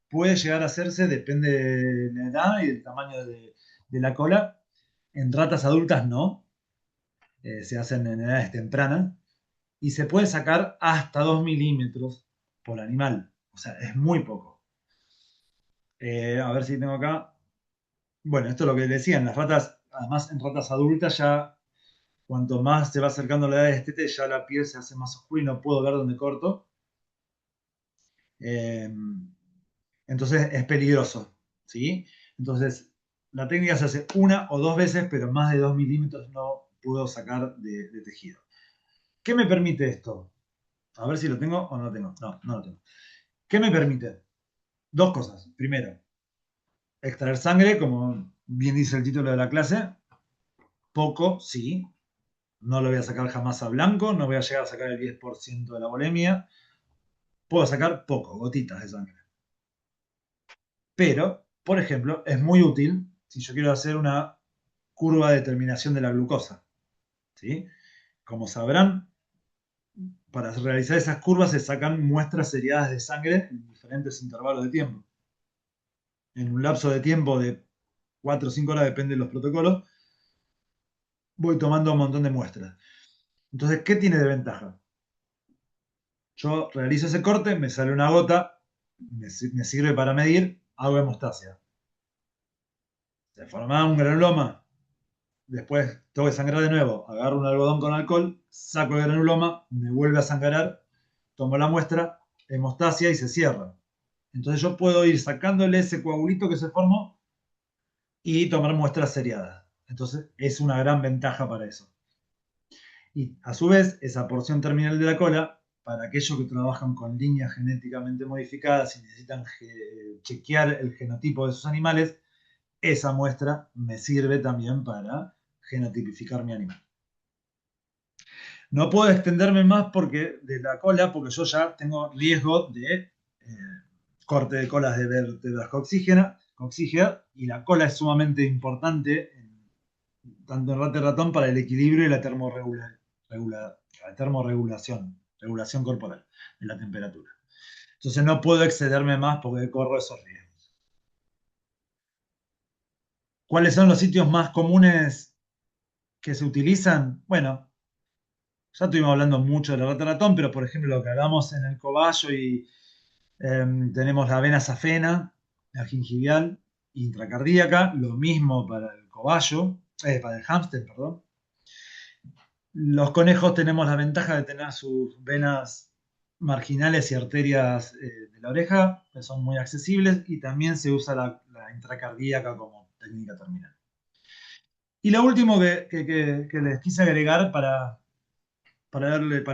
puede llegar a hacerse, depende de la edad y del tamaño de la cola. En ratas adultas no, se hacen en edades tempranas y se puede sacar hasta 2 milímetros por animal. O sea, es muy poco. A ver si tengo acá. Bueno, esto es lo que decían, las ratas, además en ratas adultas ya cuanto más se va acercando la edad de destete, ya la piel se hace más oscura y no puedo ver dónde corto. Eh, entonces es peligroso, ¿sí? Entonces la técnica se hace una o dos veces, pero más de 2 milímetros no puedo sacar de tejido. ¿Qué me permite esto? A ver si lo tengo o no lo tengo. No, no lo tengo. ¿Qué me permite? Dos cosas. Primero, extraer sangre, como bien dice el título de la clase. Poco, sí. No lo voy a sacar jamás a blanco, no voy a llegar a sacar el 10% de la volemia. Puedo sacar poco, gotitas de sangre. Pero, por ejemplo, es muy útil si yo quiero hacer una curva de determinación de la glucosa. ¿Sí? Como sabrán, para realizar esas curvas se sacan muestras seriadas de sangre en diferentes intervalos de tiempo. En un lapso de tiempo de 4 o 5 horas, depende de los protocolos, voy tomando un montón de muestras. Entonces, ¿qué tiene de ventaja? Yo realizo ese corte, me sale una gota, me sirve para medir, hago hemostasia. Se forma un granuloma, después tengo que sangrar de nuevo, agarro un algodón con alcohol, saco el granuloma, me vuelve a sangrar, tomo la muestra, hemostasia y se cierra. Entonces yo puedo ir sacándole ese coagulito que se formó y tomar muestras seriadas. Entonces es una gran ventaja para eso. Y a su vez, esa porción terminal de la cola, para aquellos que trabajan con líneas genéticamente modificadas y necesitan chequear el genotipo de sus animales, esa muestra me sirve también para genotipificar mi animal. No puedo extenderme más porque de la cola, porque yo ya tengo riesgo de corte de colas de vértebras coxígenas, y la cola es sumamente importante, tanto en rata y ratón, para el equilibrio y la termorregulación, regulación corporal de la temperatura. Entonces no puedo excederme más porque corro esos riesgos. ¿Cuáles son los sitios más comunes que se utilizan? Bueno, ya estuvimos hablando mucho de la rata ratón, pero por ejemplo lo que hagamos en el cobayo y tenemos la vena safena, la gingival intracardíaca, lo mismo para el cobayo, para el hámster, perdón. Los conejos tenemos la ventaja de tener sus venas marginales y arterias de la oreja, que son muy accesibles, y también se usa la intracardíaca como técnica terminal. Y lo último que les quise agregar para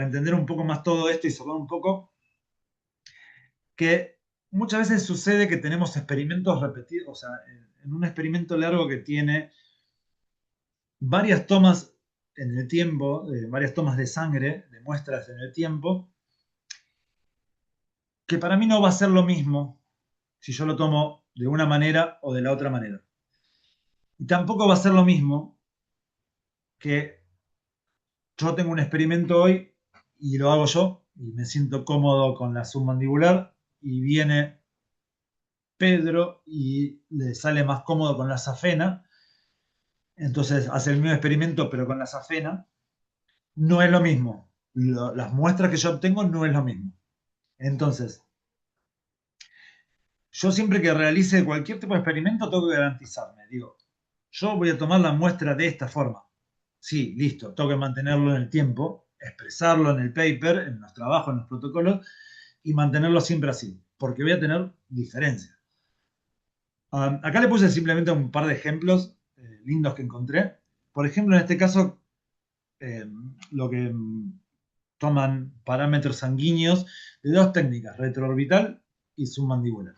entender un poco más todo esto y cerrar un poco, que muchas veces sucede que tenemos experimentos repetidos, o sea, en un experimento largo que tiene varias tomas en el tiempo, varias tomas de sangre, de muestras en el tiempo, que para mí no va a ser lo mismo si yo lo tomo de una manera o de la otra manera. Y tampoco va a ser lo mismo que yo tengo un experimento hoy y lo hago yo y me siento cómodo con la submandibular y viene Pedro y le sale más cómodo con la safena, entonces hace el mismo experimento pero con la safena, no es lo mismo. Las muestras que yo obtengo no es lo mismo. Entonces, yo siempre que realice cualquier tipo de experimento tengo que garantizarme, digo, yo voy a tomar la muestra de esta forma. Sí, listo, tengo que mantenerlo en el tiempo, expresarlo en el paper, en los trabajos, en los protocolos y mantenerlo siempre así, porque voy a tener diferencias. Acá le puse simplemente un par de ejemplos lindos que encontré. Por ejemplo, en este caso, eh, lo que toman parámetros sanguíneos de dos técnicas, retroorbital y submandibular.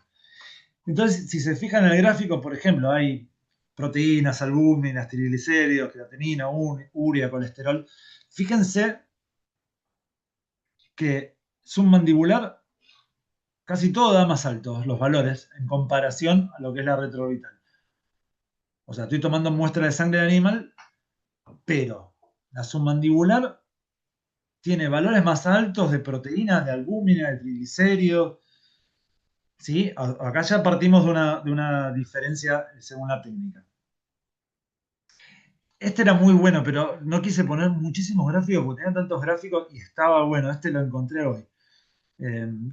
Entonces, si se fijan en el gráfico, por ejemplo, hay proteínas, albúminas, triglicéridos, creatinina, urea, colesterol. Fíjense que submandibular casi todo da más altos los valores en comparación a lo que es la retroorbital. O sea, estoy tomando muestra de sangre de animal, pero la submandibular tiene valores más altos de proteínas, de albúmina, de triglicéridos. ¿Sí? Acá ya partimos de una diferencia según la técnica. Este era muy bueno, pero no quise poner muchísimos gráficos porque tenía tantos gráficos y estaba bueno. Este lo encontré hoy,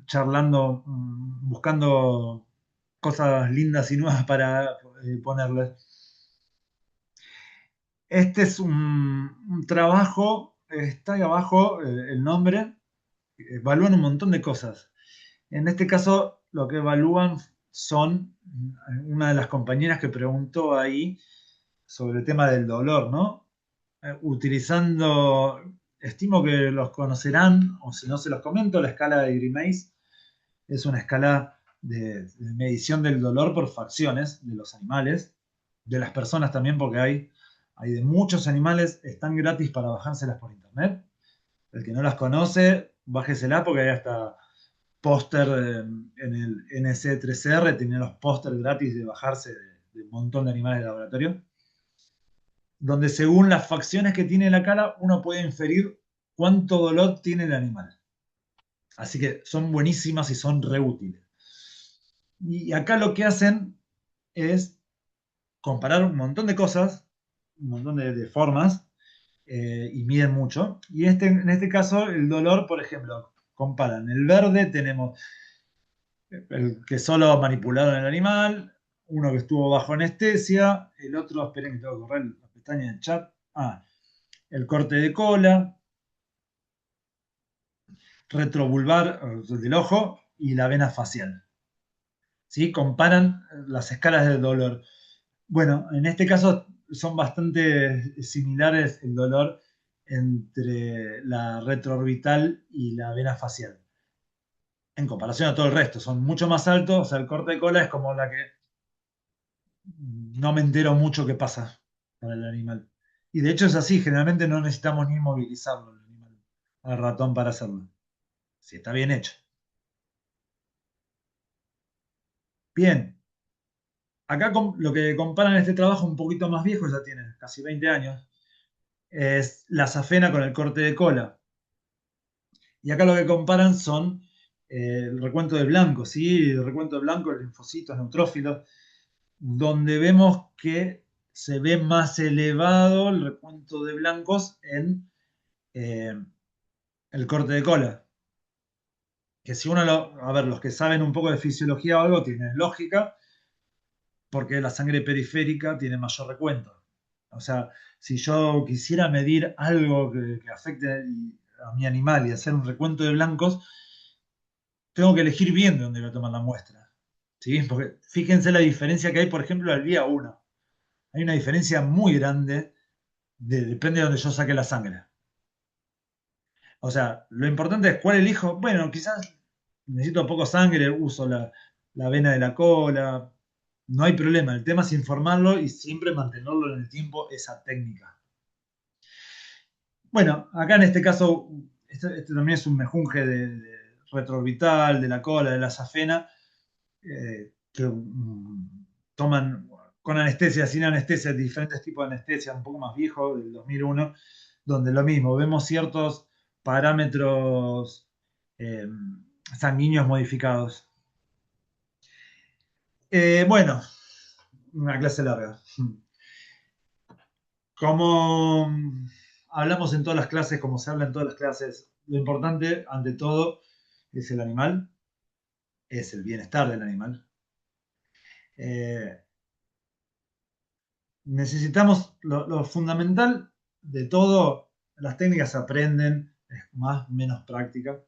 charlando, buscando cosas lindas y nuevas para ponerle. Este es un trabajo, está ahí abajo el nombre, evalúan un montón de cosas. En este caso, lo que evalúan son una de las compañeras que preguntó ahí sobre el tema del dolor, ¿no? Utilizando, estimo que los conocerán, o si no se los comento, la escala de Grimace es una escala de medición del dolor por facciones de los animales, de las personas también, porque hay de muchos animales, están gratis para bajárselas por internet. El que no las conoce, bájesela porque hay hasta póster en el NC3R, tiene los póster gratis de bajarse de un montón de animales de laboratorio, donde según las facciones que tiene la cara, uno puede inferir cuánto dolor tiene el animal. Así que son buenísimas y son reútiles. Y acá lo que hacen es comparar un montón de cosas, un montón de formas, y miden mucho. Y en este caso, el dolor, por ejemplo, comparan. El verde tenemos el que solo manipularon el animal, uno que estuvo bajo anestesia, el otro, esperen que tengo que correr la pestaña del chat. El corte de cola, retrovulvar del ojo y la vena facial. ¿Sí? Comparan las escalas del dolor. Bueno, en este caso son bastante similares el dolor entre la retroorbital y la vena facial. En comparación a todo el resto, son mucho más altos. O sea, el corte de cola es como la que no me entero mucho qué pasa con el animal. Y de hecho es así, generalmente no necesitamos ni movilizarlo el animal, al ratón para hacerlo. Si está bien hecho. Bien, acá lo que comparan este trabajo un poquito más viejo, ya tiene casi 20 años, es la safena con el corte de cola. Y acá lo que comparan son el recuento de blancos, ¿sí? El recuento de blancos, linfocitos, neutrófilos, donde vemos que se ve más elevado el recuento de blancos en el corte de cola. Que si uno a ver, los que saben un poco de fisiología o algo, tienen lógica, porque la sangre periférica tiene mayor recuento. O sea, si yo quisiera medir algo que afecte a mi animal y hacer un recuento de blancos, tengo que elegir bien de dónde voy a tomar la muestra. ¿Sí? Porque fíjense la diferencia que hay, por ejemplo, al día uno. Hay una diferencia muy grande, depende de donde yo saque la sangre. O sea, lo importante es cuál elijo. Bueno, quizás necesito poco sangre, uso la vena de la cola. No hay problema. El tema es informarlo y siempre mantenerlo en el tiempo esa técnica. Bueno, acá en este caso, este también es un mejunje de retroorbital, de la cola, de la safena, que toman con anestesia, sin anestesia, diferentes tipos de anestesia, un poco más viejo, del 2001, donde lo mismo, vemos ciertos parámetros eh, sanguíneos modificados. Bueno, una clase larga. Como hablamos en todas las clases, como se habla en todas las clases, lo importante, ante todo, es el animal, es el bienestar del animal. Eh, necesitamos lo fundamental de todo, las técnicas se aprenden, es más, menos práctica.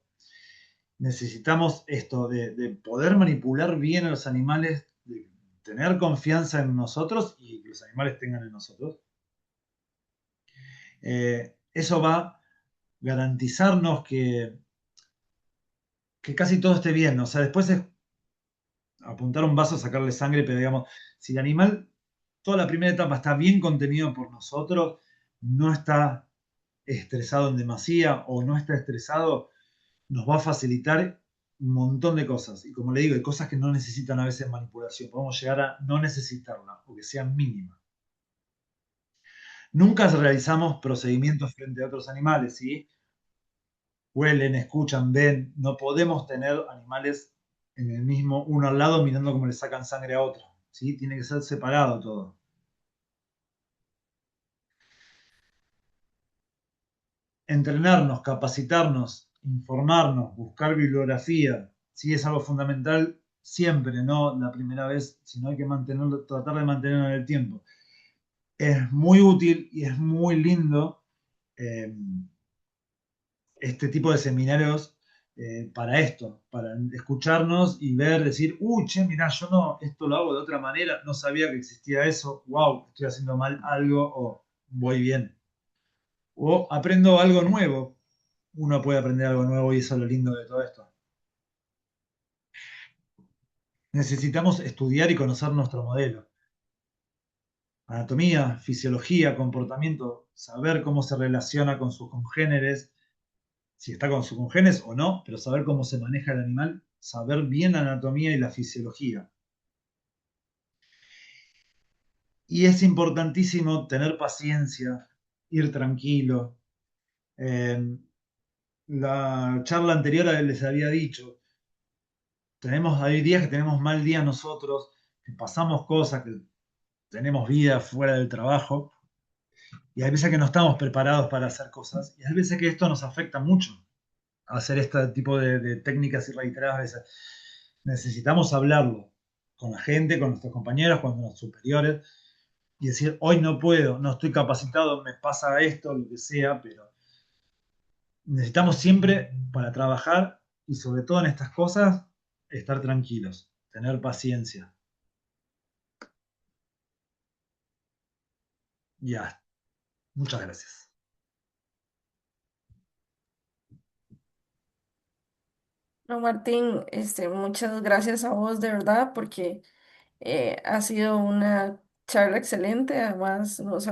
Necesitamos esto de poder manipular bien a los animales, de tener confianza en nosotros y que los animales tengan en nosotros. Eso va a garantizarnos que casi todo esté bien. O sea, después es apuntar un vaso, sacarle sangre, pero digamos, si el animal, toda la primera etapa está bien contenido por nosotros, no está estresado en demasía o no está estresado, nos va a facilitar un montón de cosas. Y como le digo, hay cosas que no necesitan a veces manipulación. Podemos llegar a no necesitarla o que sean mínimas. Nunca realizamos procedimientos frente a otros animales, ¿sí? huelen, escuchan, ven. No podemos tener animales en el mismo, uno al lado mirando cómo le sacan sangre a otro. ¿Sí? Tiene que ser separado todo. Entrenarnos, capacitarnos, informarnos, buscar bibliografía, sí es algo fundamental siempre, no la primera vez, sino hay que mantenerlo, tratar de mantenerlo en el tiempo. Es muy útil y es muy lindo eh, este tipo de seminarios para esto, para escucharnos y ver, decir, uy, che, mirá, yo no, esto lo hago de otra manera, no sabía que existía eso, wow, estoy haciendo mal algo o voy bien. O aprendo algo nuevo, uno puede aprender algo nuevo y eso es lo lindo de todo esto. Necesitamos estudiar y conocer nuestro modelo. Anatomía, fisiología, comportamiento, saber cómo se relaciona con sus congéneres, si está con sus congéneres o no, pero saber cómo se maneja el animal, saber bien la anatomía y la fisiología. Y es importantísimo tener paciencia, ir tranquilo. Eh, la charla anterior les había dicho, hay días que tenemos mal día nosotros, que pasamos cosas, que tenemos vida fuera del trabajo, y hay veces que no estamos preparados para hacer cosas, y hay veces que esto nos afecta mucho, hacer este tipo de técnicas y reiteradas veces. Necesitamos hablarlo con la gente, con nuestros compañeros, con nuestros superiores, y decir, hoy no puedo, no estoy capacitado, me pasa esto, lo que sea, pero necesitamos siempre para trabajar y sobre todo en estas cosas, estar tranquilos, tener paciencia. Ya, muchas gracias. No, Martín, muchas gracias a vos de verdad porque ha sido una charla excelente. Además, nos